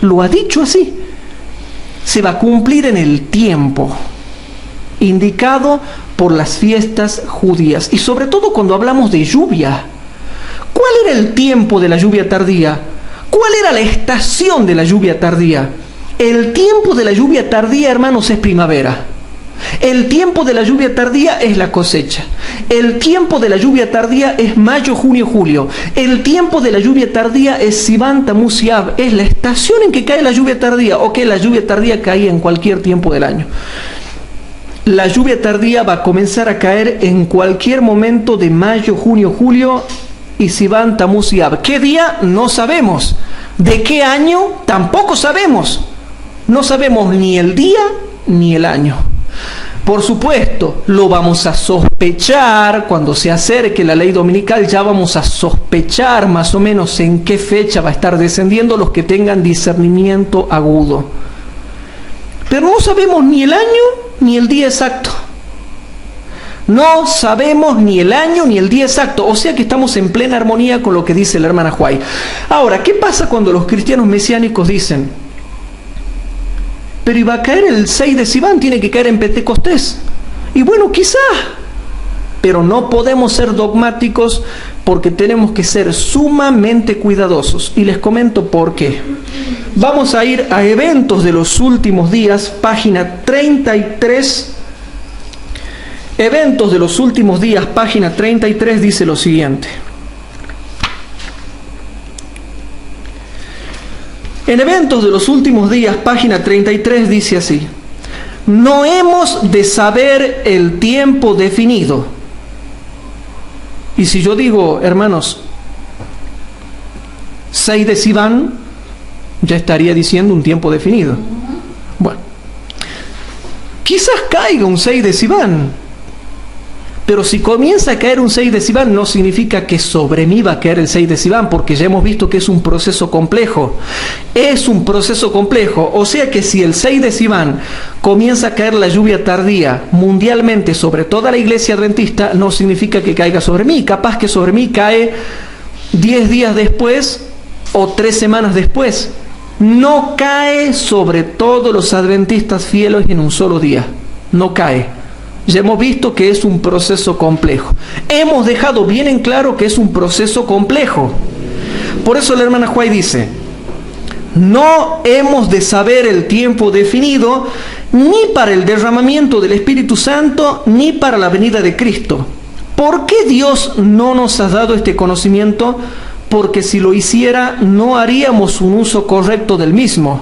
Lo ha dicho así. Se va a cumplir en el tiempo indicado por las fiestas judías. Y sobre todo cuando hablamos de lluvia. ¿Cuál era el tiempo de la lluvia tardía? ¿Cuál era la estación de la lluvia tardía? El tiempo de la lluvia tardía, hermanos, es primavera. El tiempo de la lluvia tardía es la cosecha. El tiempo de la lluvia tardía es mayo, junio, julio. El tiempo de la lluvia tardía es Sivan, Tamuz y Ab. Es la estación en que cae la lluvia tardía, o que la lluvia tardía caía en cualquier tiempo del año. La lluvia tardía va a comenzar a caer en cualquier momento de mayo, junio, julio, y Sivan, Tamuz y Ab. ¿Qué día? No sabemos. ¿De qué año? Tampoco sabemos. No sabemos ni el día ni el año. Por supuesto, lo vamos a sospechar cuando se acerque la ley dominical. Ya vamos a sospechar más o menos en qué fecha va a estar descendiendo, los que tengan discernimiento agudo. Pero no sabemos ni el año ni el día exacto. No sabemos ni el año ni el día exacto. O sea que estamos en plena armonía con lo que dice la hermana Huay. Ahora, ¿qué pasa cuando los cristianos mesiánicos dicen: pero iba a caer el 6 de Sivan, tiene que caer en Pentecostés? Y bueno, quizá, pero no podemos ser dogmáticos, porque tenemos que ser sumamente cuidadosos. Y les comento por qué. Vamos a ir a Eventos de los Últimos Días, página 33. Eventos de los Últimos Días, página 33, dice lo siguiente. En Eventos de los Últimos Días, página 33, dice así: no hemos de saber el tiempo definido. Y si yo digo, hermanos, 6 de Sivan, ya estaría diciendo un tiempo definido. Bueno, quizás caiga un 6 de Sivan, pero si comienza a caer un 6 de Sivan, no significa que sobre mí va a caer el 6 de Sivan, porque ya hemos visto que es un proceso complejo. Es un proceso complejo, o sea que si el 6 de Sivan comienza a caer la lluvia tardía mundialmente sobre toda la iglesia adventista, no significa que caiga sobre mí. Capaz que sobre mí cae 10 días después o 3 semanas después. No cae sobre todos los adventistas fieles en un solo día. No cae. Ya hemos visto que es un proceso complejo. Hemos dejado bien en claro que es un proceso complejo. Por eso la hermana Huay dice: no hemos de saber el tiempo definido, ni para el derramamiento del Espíritu Santo, ni para la venida de Cristo. ¿Por qué Dios no nos ha dado este conocimiento? Porque si lo hiciera, no haríamos un uso correcto del mismo.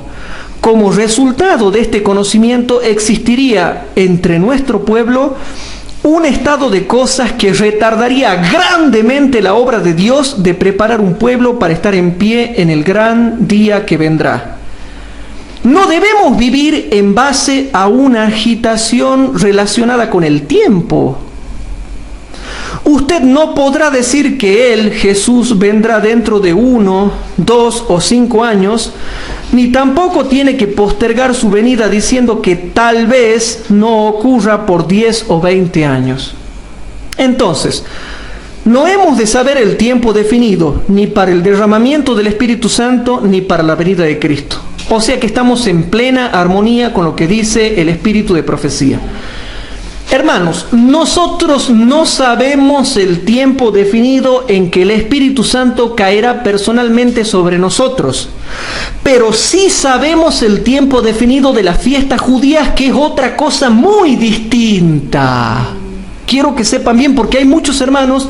Como resultado de este conocimiento existiría entre nuestro pueblo un estado de cosas que retardaría grandemente la obra de Dios de preparar un pueblo para estar en pie en el gran día que vendrá. No debemos vivir en base a una agitación relacionada con el tiempo. Usted no podrá decir que Él, Jesús, vendrá dentro de 1, 2 o 5 años, ni tampoco tiene que postergar su venida diciendo que tal vez no ocurra por 10 o 20 años. Entonces, No hemos de saber el tiempo definido, ni para el derramamiento del Espíritu Santo, ni para la venida de Cristo. O sea que estamos en plena armonía con lo que dice el Espíritu de profecía. Hermanos, nosotros no sabemos el tiempo definido en que el Espíritu Santo caerá personalmente sobre nosotros, pero sí sabemos el tiempo definido de las fiestas judías, que es otra cosa muy distinta. Quiero que sepan bien, porque hay muchos hermanos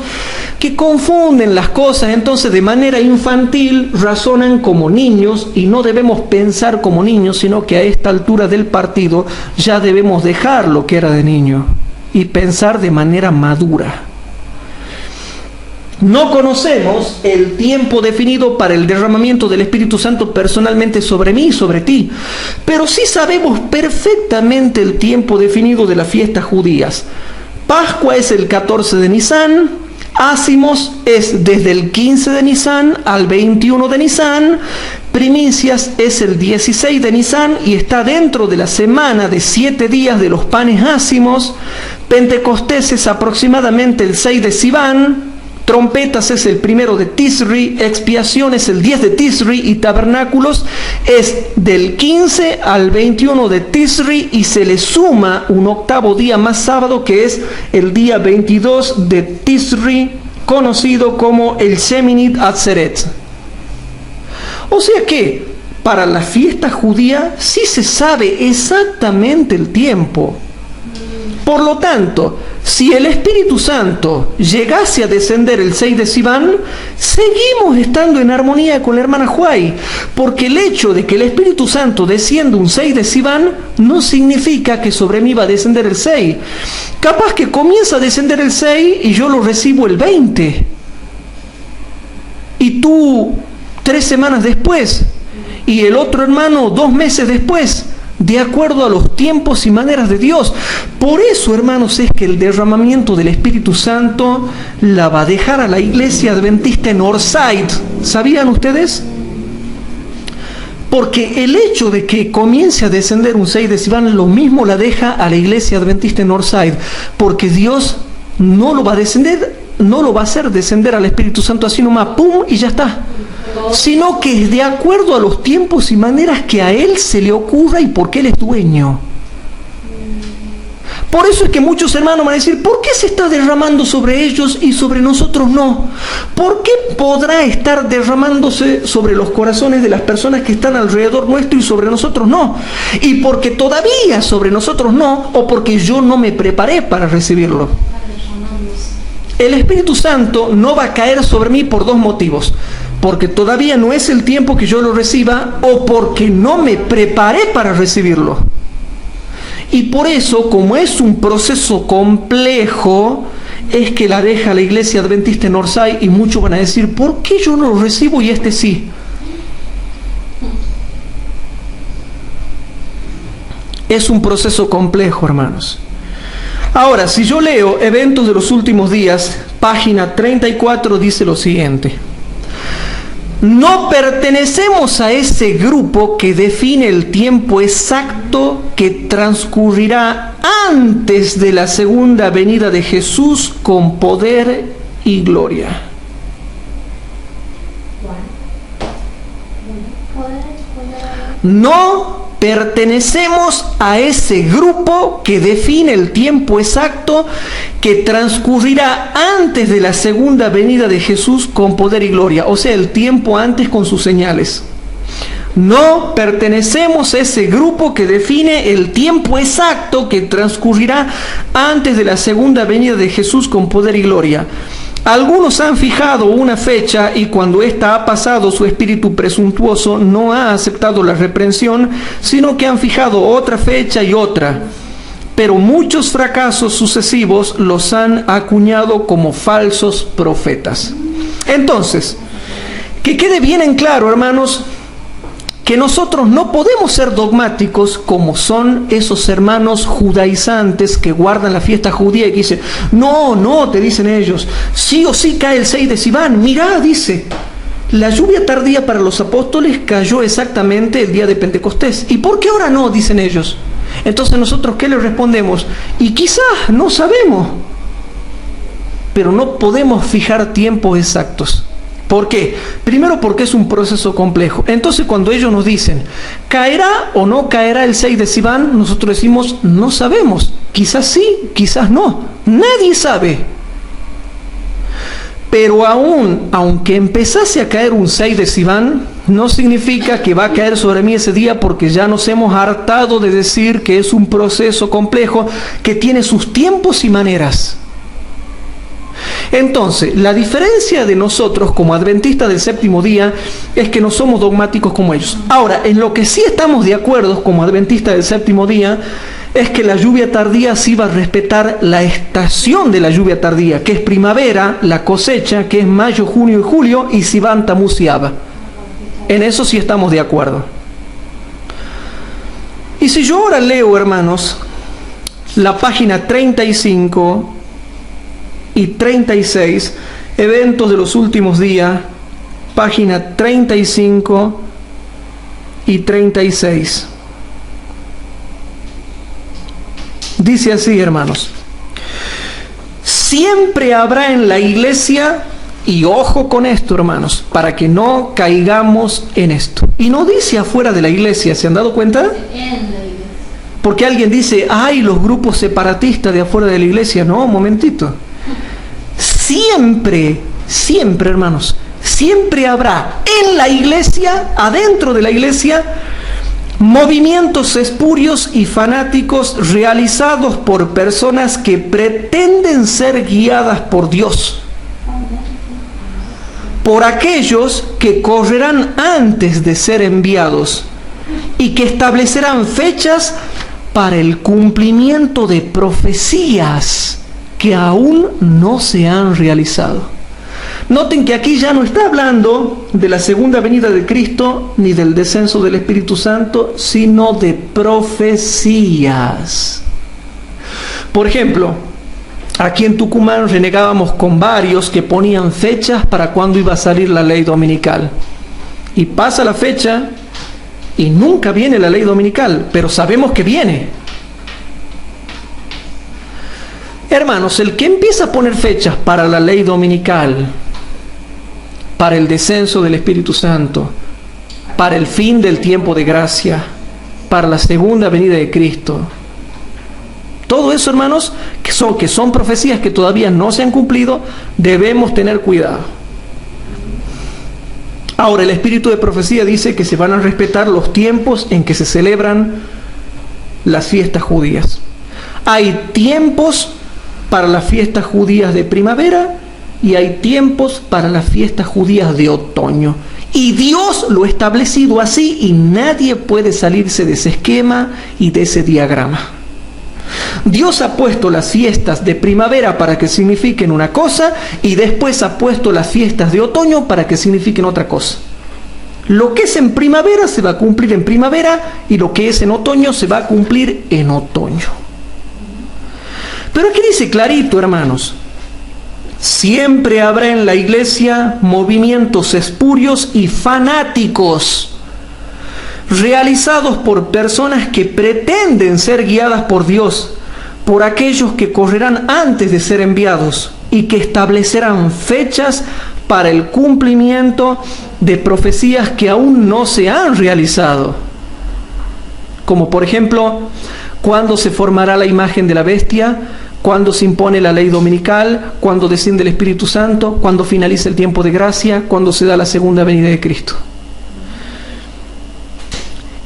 que confunden las cosas, entonces de manera infantil razonan como niños, y no debemos pensar como niños, sino que a esta altura del partido ya debemos dejar lo que era de niño y pensar de manera madura. No conocemos el tiempo definido para el derramamiento del Espíritu Santo personalmente sobre mí y sobre ti, pero sí sabemos perfectamente el tiempo definido de las fiestas judías. Pascua es el 14 de Nisan, Ácimos es desde el 15 de Nisan al 21 de Nisan, Primicias es el 16 de Nisan y está dentro de la semana de 7 días de los panes ácimos, Pentecostés es aproximadamente el 6 de Sivan, Trompetas es el 1 de Tisri, Expiación es el 10 de Tisri y Tabernáculos es del 15 al 21 de Tisri, y se le suma un octavo día más sábado, que es el día 22 de Tisri, conocido como el Sheminit Atzeret. O sea que para la fiesta judía sí se sabe exactamente el tiempo. Por lo tanto, si el Espíritu Santo llegase a descender el 6 de Sivan, seguimos estando en armonía con la hermana Huay, porque el hecho de que el Espíritu Santo descienda un 6 de Sivan no significa que sobre mí va a descender el 6. Capaz que comienza a descender el 6 y yo lo recibo el 20. Y tú 3 semanas después, y el otro hermano 2 meses después, de acuerdo a los tiempos y maneras de Dios. Por eso, hermanos, es que el derramamiento del Espíritu Santo la va a dejar a la iglesia adventista en Northside. ¿Sabían ustedes? Porque el hecho de que comience a descender un 6 de Sivan, lo mismo la deja a la iglesia adventista en Northside, porque Dios no lo va a descender, no lo va a hacer descender al Espíritu Santo así nomás, pum, y ya está, sino que es de acuerdo a los tiempos y maneras que a Él se le ocurra y porque Él es dueño. Por eso es que muchos hermanos van a decir, ¿por qué se está derramando sobre ellos y sobre nosotros no? ¿Por qué podrá estar derramándose sobre los corazones de las personas que están alrededor nuestro y sobre nosotros no? Y porque todavía sobre nosotros no, o porque yo no me preparé para recibirlo. El Espíritu Santo no va a caer sobre mí por 2 motivos: porque todavía no es el tiempo que yo lo reciba, o porque no me preparé para recibirlo. Y por eso, como es un proceso complejo, es que la deja la iglesia adventista en Northside, y muchos van a decir, ¿por qué yo no lo recibo y este sí? Es un proceso complejo, hermanos. Ahora, si yo leo Eventos de los Últimos Días, página 34, dice lo siguiente: no pertenecemos a ese grupo que define el tiempo exacto que transcurrirá antes de la segunda venida de Jesús con poder y gloria. No pertenecemos a ese grupo que define el tiempo exacto que transcurrirá antes de la segunda venida de Jesús con poder y gloria, o sea, el tiempo antes con sus señales. No pertenecemos a ese grupo que define el tiempo exacto que transcurrirá antes de la segunda venida de Jesús con poder y gloria. Algunos han fijado una fecha, y cuando ésta ha pasado, su espíritu presuntuoso no ha aceptado la reprensión, sino que han fijado otra fecha y otra. Pero muchos fracasos sucesivos los han acuñado como falsos profetas. Entonces, que quede bien en claro, hermanos, que nosotros no podemos ser dogmáticos como son esos hermanos judaizantes que guardan la fiesta judía y que dicen, no, te dicen ellos, sí o sí cae el 6 de Sivan. Mirá, dice, la lluvia tardía para los apóstoles cayó exactamente el día de Pentecostés. ¿Y por qué ahora no? Dicen ellos. Entonces nosotros, ¿qué les respondemos? Y quizás no sabemos, pero no podemos fijar tiempos exactos. ¿Por qué? Primero porque es un proceso complejo. Entonces cuando ellos nos dicen, ¿caerá o no caerá el 6 de Sivan? Nosotros decimos, no sabemos. Quizás sí, quizás no. Nadie sabe. Pero aunque empezase a caer un 6 de Sivan, no significa que va a caer sobre mí ese día, porque ya nos hemos hartado de decir que es un proceso complejo que tiene sus tiempos y maneras. Entonces, la diferencia de nosotros como adventistas del séptimo día es que no somos dogmáticos como ellos. Ahora, en lo que sí estamos de acuerdo como adventistas del séptimo día es que la lluvia tardía sí va a respetar la estación de la lluvia tardía, que es primavera, la cosecha, que es mayo, junio y julio, y Sivan, Tamuz y Ab. En eso sí estamos de acuerdo. Y si yo ahora leo, hermanos, la página 35 y 36, eventos de los últimos días, página 35 y 36. Dice así, hermanos: siempre habrá en la iglesia, y ojo con esto, hermanos, para que no caigamos en esto. Y no dice afuera de la iglesia, ¿se han dado cuenta? En la iglesia. Porque alguien dice, ay, los grupos separatistas de afuera de la iglesia. No, un momentito. Siempre, siempre, hermanos, siempre habrá en la iglesia, adentro de la iglesia, movimientos espurios y fanáticos realizados por personas que pretenden ser guiadas por Dios, por aquellos que correrán antes de ser enviados y que establecerán fechas para el cumplimiento de profecías que aún no se han realizado. Noten que aquí ya no está hablando de la segunda venida de Cristo ni del descenso del Espíritu Santo, sino de profecías. Por ejemplo, aquí en Tucumán renegábamos con varios que ponían fechas para cuándo iba a salir la ley dominical. Y pasa la fecha y nunca viene la ley dominical, pero sabemos que viene. Hermanos, el que empieza a poner fechas para la ley dominical, para el descenso del Espíritu Santo, para el fin del tiempo de gracia, para la segunda venida de Cristo, todo eso, hermanos, que son profecías que todavía no se han cumplido, debemos tener cuidado. Ahora, el espíritu de profecía dice que se van a respetar los tiempos en que se celebran las fiestas judías. Hay tiempos para las fiestas judías de primavera y hay tiempos para las fiestas judías de otoño. Y Dios lo ha establecido así y nadie puede salirse de ese esquema y de ese diagrama. Dios ha puesto las fiestas de primavera para que signifiquen una cosa y después ha puesto las fiestas de otoño para que signifiquen otra cosa. Lo que es en primavera se va a cumplir en primavera y lo que es en otoño se va a cumplir en otoño. Pero aquí dice clarito, hermanos: siempre habrá en la iglesia movimientos espurios y fanáticos realizados por personas que pretenden ser guiadas por Dios, por aquellos que correrán antes de ser enviados y que establecerán fechas para el cumplimiento de profecías que aún no se han realizado. Como por ejemplo, ¿cuándo se formará la imagen de la bestia? ¿Cuándo se impone la ley dominical? ¿Cuándo desciende el Espíritu Santo? ¿Cuándo finaliza el tiempo de gracia? ¿Cuándo se da la segunda venida de Cristo?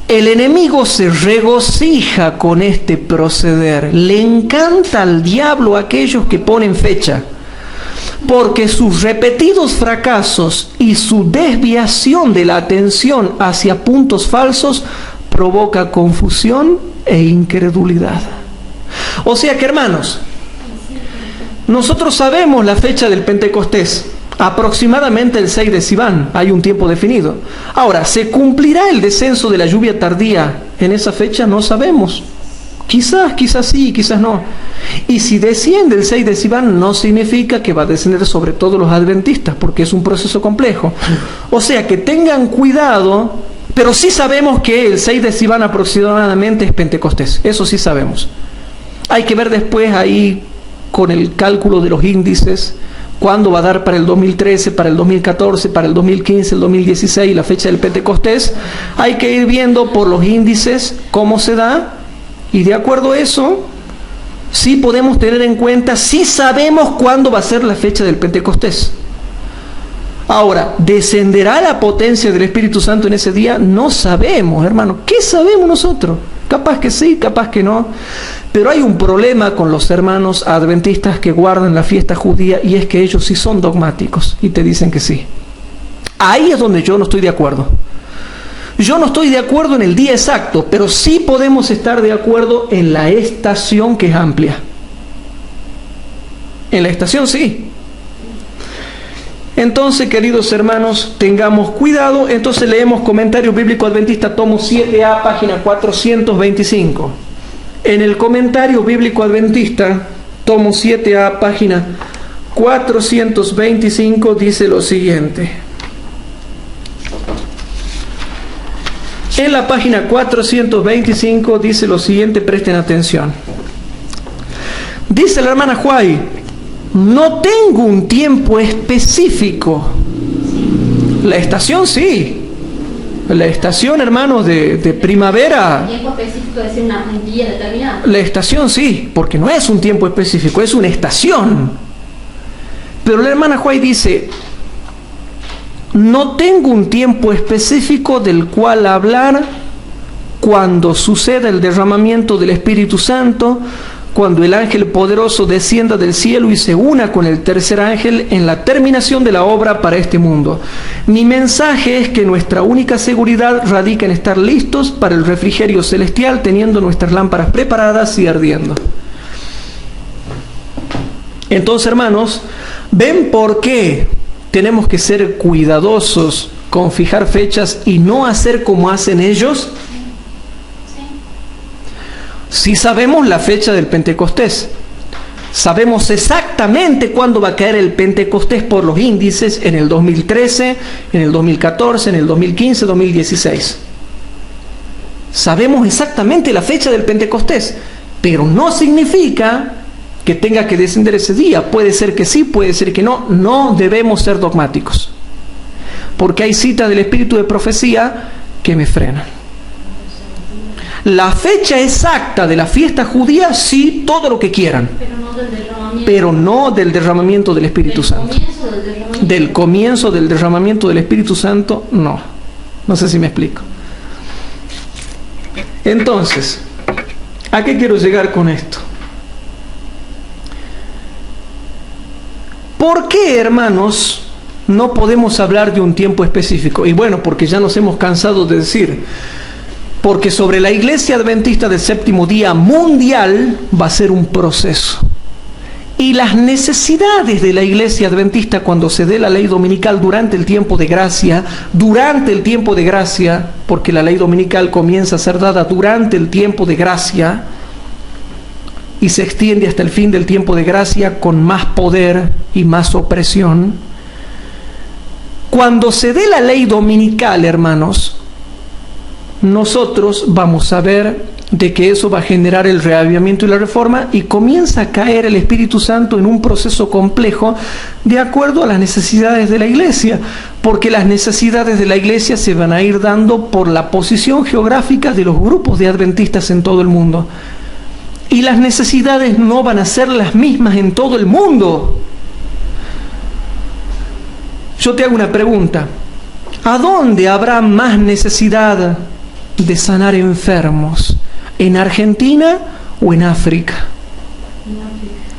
El enemigo se regocija con este proceder. Le encanta al diablo a aquellos que ponen fecha, porque sus repetidos fracasos y su desviación de la atención hacia puntos falsos provoca confusión e incredulidad. O sea que, hermanos, nosotros sabemos la fecha del Pentecostés, aproximadamente el 6 de Sivan, hay un tiempo definido. Ahora, ¿se cumplirá el descenso de la lluvia tardía en esa fecha? No sabemos. Quizás sí, quizás no. Y si desciende el 6 de Sivan, no significa que va a descender sobre todos los adventistas, porque es un proceso complejo. O sea que tengan cuidado, pero sí sabemos que el 6 de Sivan aproximadamente es Pentecostés. Eso sí sabemos. Hay que ver después ahí con el cálculo de los índices, cuándo va a dar para el 2013, para el 2014, para el 2015, el 2016, la fecha del Pentecostés. Hay que ir viendo por los índices cómo se da, y de acuerdo a eso, sí podemos tener en cuenta, sí sabemos cuándo va a ser la fecha del Pentecostés. Ahora, ¿descenderá la potencia del Espíritu Santo en ese día? No sabemos, hermano. ¿Qué sabemos nosotros? Capaz que sí, capaz que no. Pero hay un problema con los hermanos adventistas que guardan la fiesta judía, y es que ellos sí son dogmáticos y te dicen que sí. Ahí es donde yo no estoy de acuerdo. Yo no estoy de acuerdo en el día exacto, pero sí podemos estar de acuerdo en la estación, que es amplia. En la estación sí. Entonces, queridos hermanos, tengamos cuidado. Entonces leemos Comentario Bíblico Adventista, tomo 7A, página 425. En el Comentario Bíblico Adventista, tomo 7A, página 425, dice lo siguiente. En la página 425 dice lo siguiente, presten atención. Dice la hermana Huay: no tengo un tiempo específico. La estación sí. La estación, hermanos, de primavera. ¿Tiempo específico es decir un día determinado? La estación sí, porque no es un tiempo específico, es una estación. Pero la hermana Huay dice: no tengo un tiempo específico del cual hablar cuando suceda el derramamiento del Espíritu Santo, cuando el ángel poderoso descienda del cielo y se una con el tercer ángel en la terminación de la obra para este mundo. Mi mensaje es que nuestra única seguridad radica en estar listos para el refrigerio celestial, teniendo nuestras lámparas preparadas y ardiendo. Entonces, hermanos, ¿ven por qué tenemos que ser cuidadosos con fijar fechas y no hacer como hacen ellos? Si sabemos la fecha del Pentecostés, sabemos exactamente cuándo va a caer el Pentecostés por los índices, en el 2013, en el 2014, en el 2015, 2016. Sabemos exactamente la fecha del Pentecostés, pero no significa que tenga que descender ese día. Puede ser que sí, puede ser que no. No debemos ser dogmáticos, porque hay citas del Espíritu de profecía que me frenan. La fecha exacta de la fiesta judía, sí, todo lo que quieran, pero no del derramamiento del Espíritu Santo. Del comienzo del derramamiento del Espíritu Santo, no. No sé si me explico. Entonces, ¿a qué quiero llegar con esto? ¿Por qué, hermanos, no podemos hablar de un tiempo específico? Y bueno, porque ya nos hemos cansado de decir, porque sobre la Iglesia Adventista del Séptimo Día Mundial va a ser un proceso. Y las necesidades de la Iglesia Adventista cuando se dé la ley dominical durante el tiempo de gracia, porque la ley dominical comienza a ser dada durante el tiempo de gracia y se extiende hasta el fin del tiempo de gracia con más poder y más opresión. Cuando se dé la ley dominical, hermanos, nosotros vamos a ver de que eso va a generar el reavivamiento y la reforma, y comienza a caer el Espíritu Santo en un proceso complejo de acuerdo a las necesidades de la iglesia, porque las necesidades de la iglesia se van a ir dando por la posición geográfica de los grupos de adventistas en todo el mundo, y las necesidades no van a ser las mismas en todo el mundo. Yo te hago una pregunta: ¿a dónde habrá más necesidad de sanar enfermos? ¿En Argentina o en África?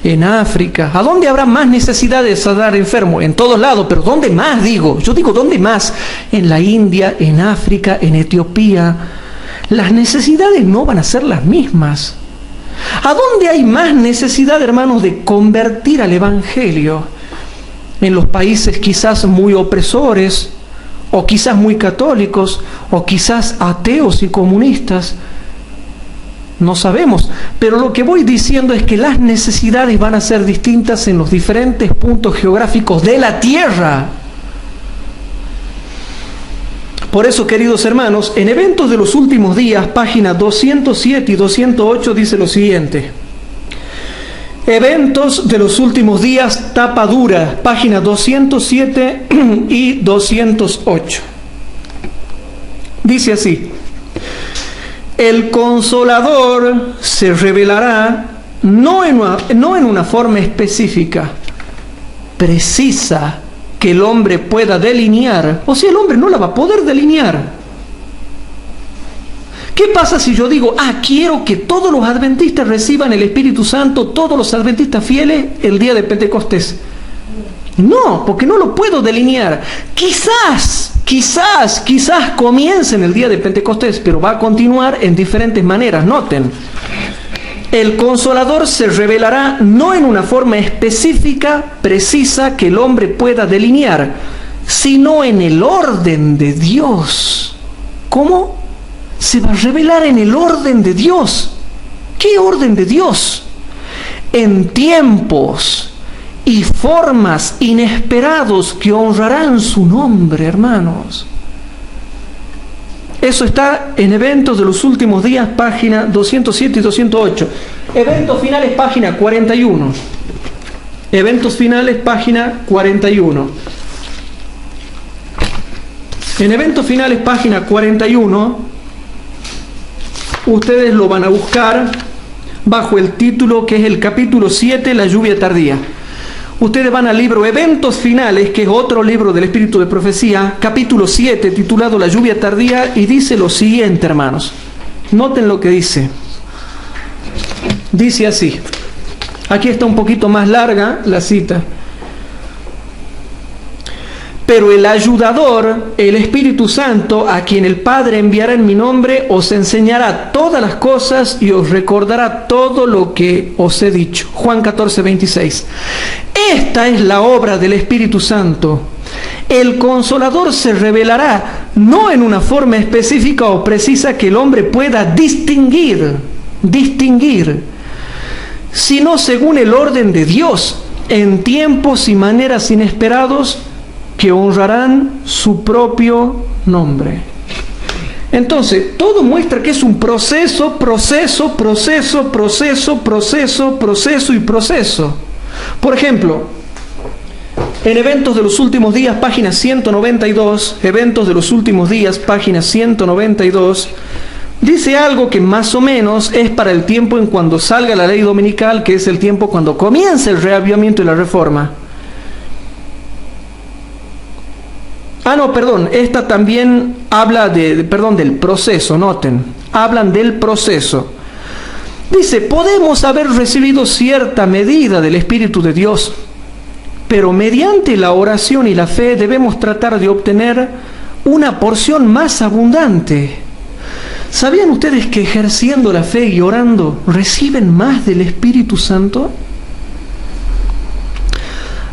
En África. ¿A dónde habrá más necesidad de sanar enfermos? En todos lados, pero ¿dónde más? Yo digo, ¿dónde más? En la India, en África, en Etiopía. Las necesidades no van a ser las mismas. ¿A dónde hay más necesidad, hermanos, de convertir al Evangelio? En los países quizás muy opresores, o quizás muy católicos, o quizás ateos y comunistas. No sabemos, pero lo que voy diciendo es que las necesidades van a ser distintas en los diferentes puntos geográficos de la tierra. Por eso, queridos hermanos, en Eventos de los Últimos Días, páginas 207 y 208, dice lo siguiente: Eventos de los últimos días, tapa dura, página 207 y 208. Dice así: el Consolador se revelará no en una forma específica, precisa, que el hombre pueda delinear. O sea, el hombre no la va a poder delinear. ¿Qué pasa si yo digo, quiero que todos los adventistas reciban el Espíritu Santo, todos los adventistas fieles, el día de Pentecostés? No, porque no lo puedo delinear. Quizás comience en el día de Pentecostés, pero va a continuar en diferentes maneras. Noten, el Consolador se revelará no en una forma específica, precisa, que el hombre pueda delinear, sino en el orden de Dios. ¿Cómo? Se va a revelar en el orden de Dios. ¿Qué orden de Dios? En tiempos y formas inesperados que honrarán su nombre, hermanos. Eso está en Eventos de los Últimos Días, página 207 y 208. Eventos finales, página 41. Eventos finales, página 41. En Eventos finales, página 41, ustedes lo van a buscar bajo el título que es el capítulo 7, la lluvia tardía. Ustedes van al libro Eventos Finales, que es otro libro del Espíritu de Profecía, capítulo 7, titulado La lluvia tardía, y dice lo siguiente, hermanos. Noten lo que dice. Dice así. Aquí está un poquito más larga la cita. Pero el ayudador, el Espíritu Santo, a quien el Padre enviará en mi nombre, os enseñará todas las cosas y os recordará todo lo que os he dicho. Juan 14, 26. Esta es la obra del Espíritu Santo. El Consolador se revelará no en una forma específica o precisa que el hombre pueda distinguir, sino según el orden de Dios, en tiempos y maneras inesperados, que honrarán su propio nombre. Entonces, todo muestra que es un proceso y proceso. Por ejemplo, en Eventos de los Últimos Días, página 192, Eventos de los Últimos Días, página 192, dice algo que más o menos es para el tiempo en cuando salga la ley dominical, que es el tiempo cuando comienza el reavivamiento y la reforma. Esta también habla del proceso, noten, hablan del proceso. Dice, podemos haber recibido cierta medida del Espíritu de Dios, pero mediante la oración y la fe debemos tratar de obtener una porción más abundante. ¿Sabían ustedes que ejerciendo la fe y orando reciben más del Espíritu Santo?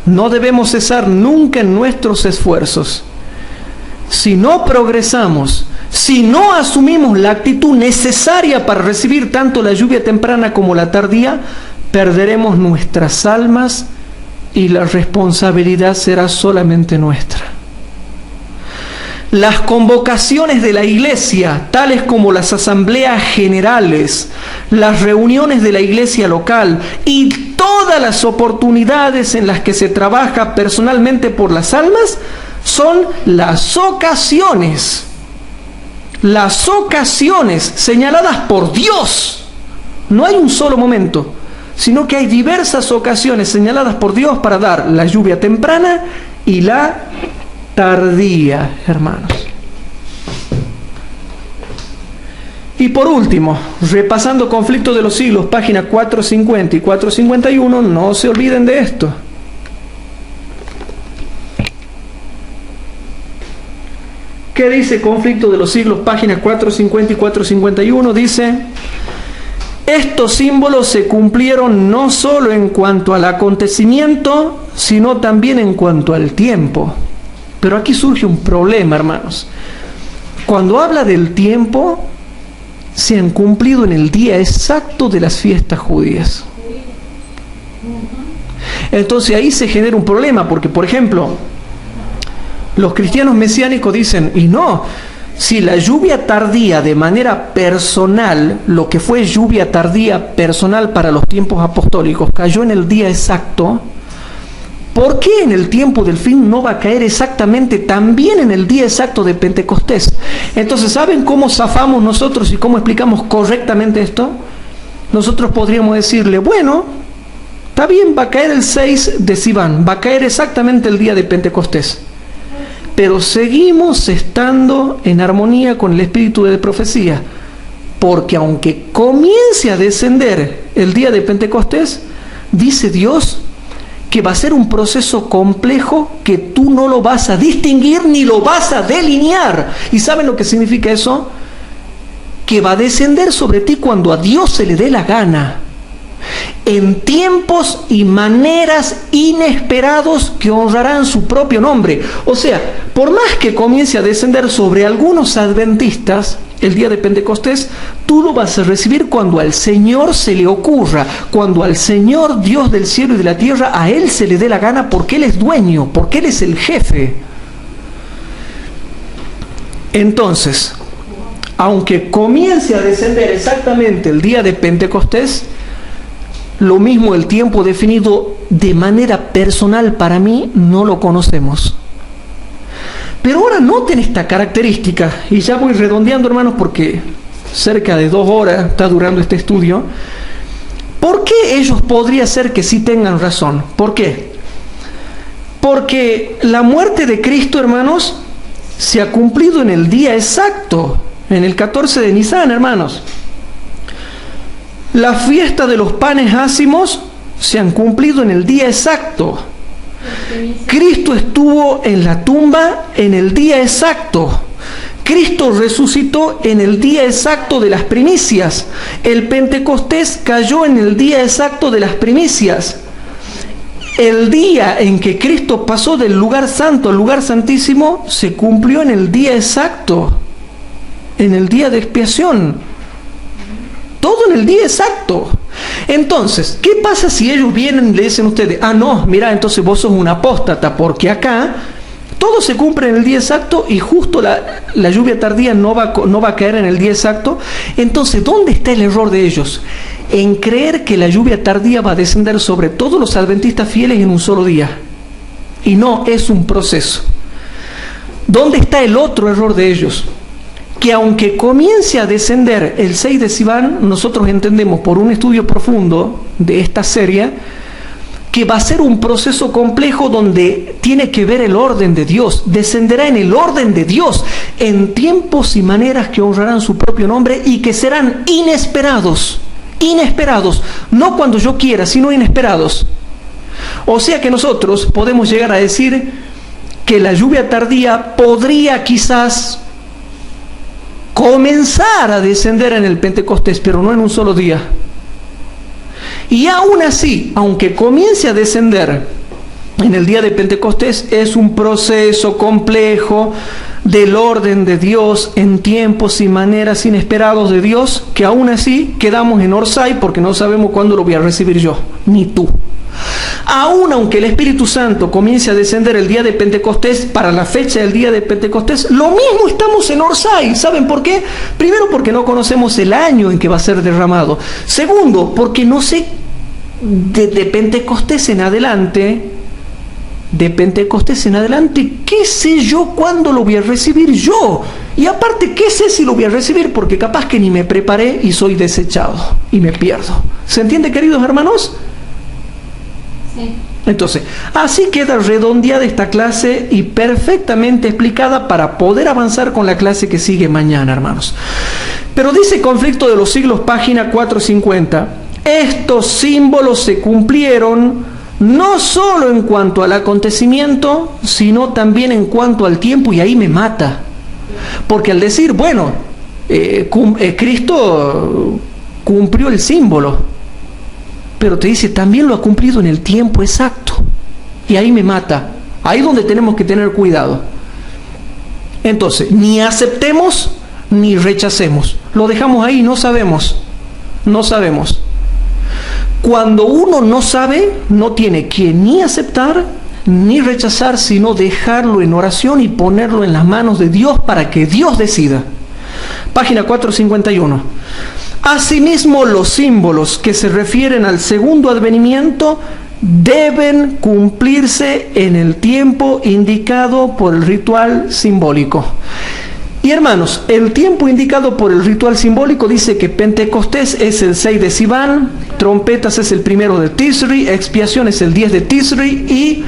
No debemos cesar nunca en nuestros esfuerzos. Si no progresamos, si no asumimos la actitud necesaria para recibir tanto la lluvia temprana como la tardía, perderemos nuestras almas y la responsabilidad será solamente nuestra. Las convocaciones de la iglesia, tales como las asambleas generales, las reuniones de la iglesia local y todas las oportunidades en las que se trabaja personalmente por las almas, son las ocasiones señaladas por Dios. No hay un solo momento, sino que hay diversas ocasiones señaladas por Dios para dar la lluvia temprana y la tardía, hermanos. Y por último, repasando Conflicto de los Siglos, página 450 y 451, no se olviden de esto. ¿Qué dice Conflicto de los Siglos, páginas 450 y 451? Dice, estos símbolos se cumplieron no solo en cuanto al acontecimiento, sino también en cuanto al tiempo. Pero aquí surge un problema, hermanos. Cuando habla del tiempo, se han cumplido en el día exacto de las fiestas judías. Entonces ahí se genera un problema, porque por ejemplo, los cristianos mesiánicos dicen, y no, si la lluvia tardía de manera personal, lo que fue lluvia tardía personal para los tiempos apostólicos, cayó en el día exacto, ¿por qué en el tiempo del fin no va a caer exactamente también en el día exacto de Pentecostés? Entonces, ¿saben cómo zafamos nosotros y cómo explicamos correctamente esto? Nosotros podríamos decirle, bueno, está bien, va a caer el 6 de Sivan, va a caer exactamente el día de Pentecostés. Pero seguimos estando en armonía con el espíritu de profecía, porque aunque comience a descender el día de Pentecostés, dice Dios que va a ser un proceso complejo que tú no lo vas a distinguir ni lo vas a delinear. ¿Y saben lo que significa eso? Que va a descender sobre ti cuando a Dios se le dé la gana, en tiempos y maneras inesperados que honrarán su propio nombre. O sea, por más que comience a descender sobre algunos adventistas el día de Pentecostés, tú lo vas a recibir cuando al Señor se le ocurra, cuando al Señor Dios del cielo y de la tierra, a Él se le dé la gana, porque Él es dueño, porque Él es el jefe. Entonces, aunque comience a descender exactamente el día de Pentecostés, lo mismo el tiempo definido de manera personal para mí no lo conocemos. Pero ahora noten esta característica, y ya voy redondeando, hermanos, porque cerca de 2 horas está durando este estudio. ¿Por qué ellos podría ser que sí tengan razón? ¿Por qué? Porque la muerte de Cristo, hermanos, se ha cumplido en el día exacto, en el 14 de Nisan, hermanos. La fiesta de los panes ácimos se han cumplido en el día exacto. Cristo estuvo en la tumba en el día exacto. Cristo resucitó en el día exacto de las primicias. El Pentecostés cayó en el día exacto de las primicias. El día en que Cristo pasó del lugar santo al lugar santísimo se cumplió en el día exacto, en el día de expiación. Todo en el día exacto. Entonces, ¿qué pasa si ellos vienen y le dicen a ustedes, no, mira, entonces vos sos un apóstata, porque acá todo se cumple en el día exacto y justo la lluvia tardía no va a caer en el día exacto? Entonces, ¿dónde está el error de ellos? En creer que la lluvia tardía va a descender sobre todos los adventistas fieles en un solo día. Y no, es un proceso. ¿Dónde está el otro error de ellos? Que aunque comience a descender el 6 de Sivan, nosotros entendemos por un estudio profundo de esta serie que va a ser un proceso complejo donde tiene que ver el orden de Dios. Descenderá en el orden de Dios, en tiempos y maneras que honrarán su propio nombre y que serán inesperados. Inesperados, no cuando yo quiera, sino inesperados. O sea que nosotros podemos llegar a decir que la lluvia tardía podría quizás comenzar a descender en el Pentecostés, pero no en un solo día. Y aún así, aunque comience a descender en el día de Pentecostés, es un proceso complejo del orden de Dios en tiempos y maneras inesperados de Dios, que aún así quedamos en Orsay porque no sabemos cuándo lo voy a recibir yo, ni tú. Aún aunque el Espíritu Santo comience a descender el día de Pentecostés, para la fecha del día de Pentecostés, lo mismo estamos en Orsay. ¿Saben por qué? Primero, porque no conocemos el año en que va a ser derramado. Segundo, porque no sé de Pentecostés en adelante, qué sé yo cuándo lo voy a recibir yo. Y aparte, qué sé si lo voy a recibir, porque capaz que ni me preparé y soy desechado y me pierdo. ¿Se entiende, queridos hermanos? Sí. Entonces, así queda redondeada esta clase y perfectamente explicada para poder avanzar con la clase que sigue mañana, hermanos. Pero dice Conflicto de los Siglos, página 450, estos símbolos se cumplieron no solo en cuanto al acontecimiento, sino también en cuanto al tiempo, y ahí me mata. Porque al decir, bueno, Cristo cumplió el símbolo, pero te dice, también lo ha cumplido en el tiempo exacto. Y ahí me mata. Ahí es donde tenemos que tener cuidado. Entonces, ni aceptemos ni rechacemos. Lo dejamos ahí, no sabemos. No sabemos. Cuando uno no sabe, no tiene que ni aceptar ni rechazar, sino dejarlo en oración y ponerlo en las manos de Dios para que Dios decida. Página 451. Asimismo, los símbolos que se refieren al segundo advenimiento deben cumplirse en el tiempo indicado por el ritual simbólico. Y hermanos, el tiempo indicado por el ritual simbólico dice que Pentecostés es el 6 de Sivan, trompetas es el 1 de Tisri, expiación es el 10 de Tisri y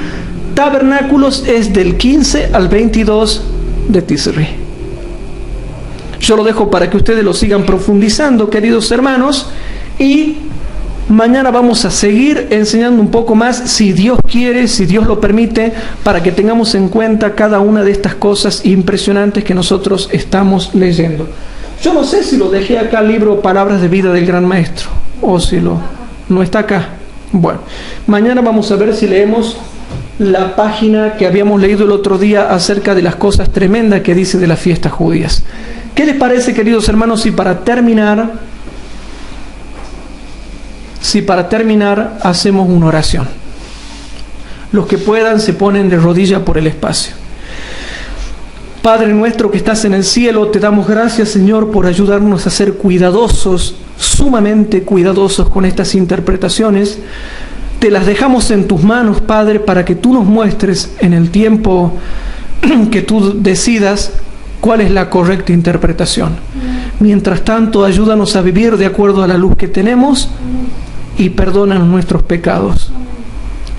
tabernáculos es del 15 al 22 de Tisri. Yo lo dejo para que ustedes lo sigan profundizando, queridos hermanos, y mañana vamos a seguir enseñando un poco más, si Dios quiere, si Dios lo permite, para que tengamos en cuenta cada una de estas cosas impresionantes que nosotros estamos leyendo. Yo no sé si lo dejé acá el libro Palabras de Vida del Gran Maestro, o si no está acá. Bueno, mañana vamos a ver si leemos la página que habíamos leído el otro día acerca de las cosas tremendas que dice de las fiestas judías. ¿Qué les parece, queridos hermanos, si para terminar hacemos una oración? Los que puedan se ponen de rodillas por el espacio. Padre nuestro que estás en el cielo, te damos gracias, Señor, por ayudarnos a ser cuidadosos, sumamente cuidadosos con estas interpretaciones. Te las dejamos en tus manos, Padre, para que tú nos muestres en el tiempo que tú decidas cuál es la correcta interpretación. Mientras tanto, ayúdanos a vivir de acuerdo a la luz que tenemos y perdónanos nuestros pecados.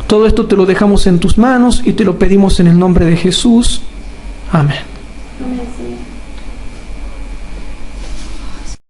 Todo esto te lo dejamos en tus manos y te lo pedimos en el nombre de Jesús. Amén. Amén, Señor.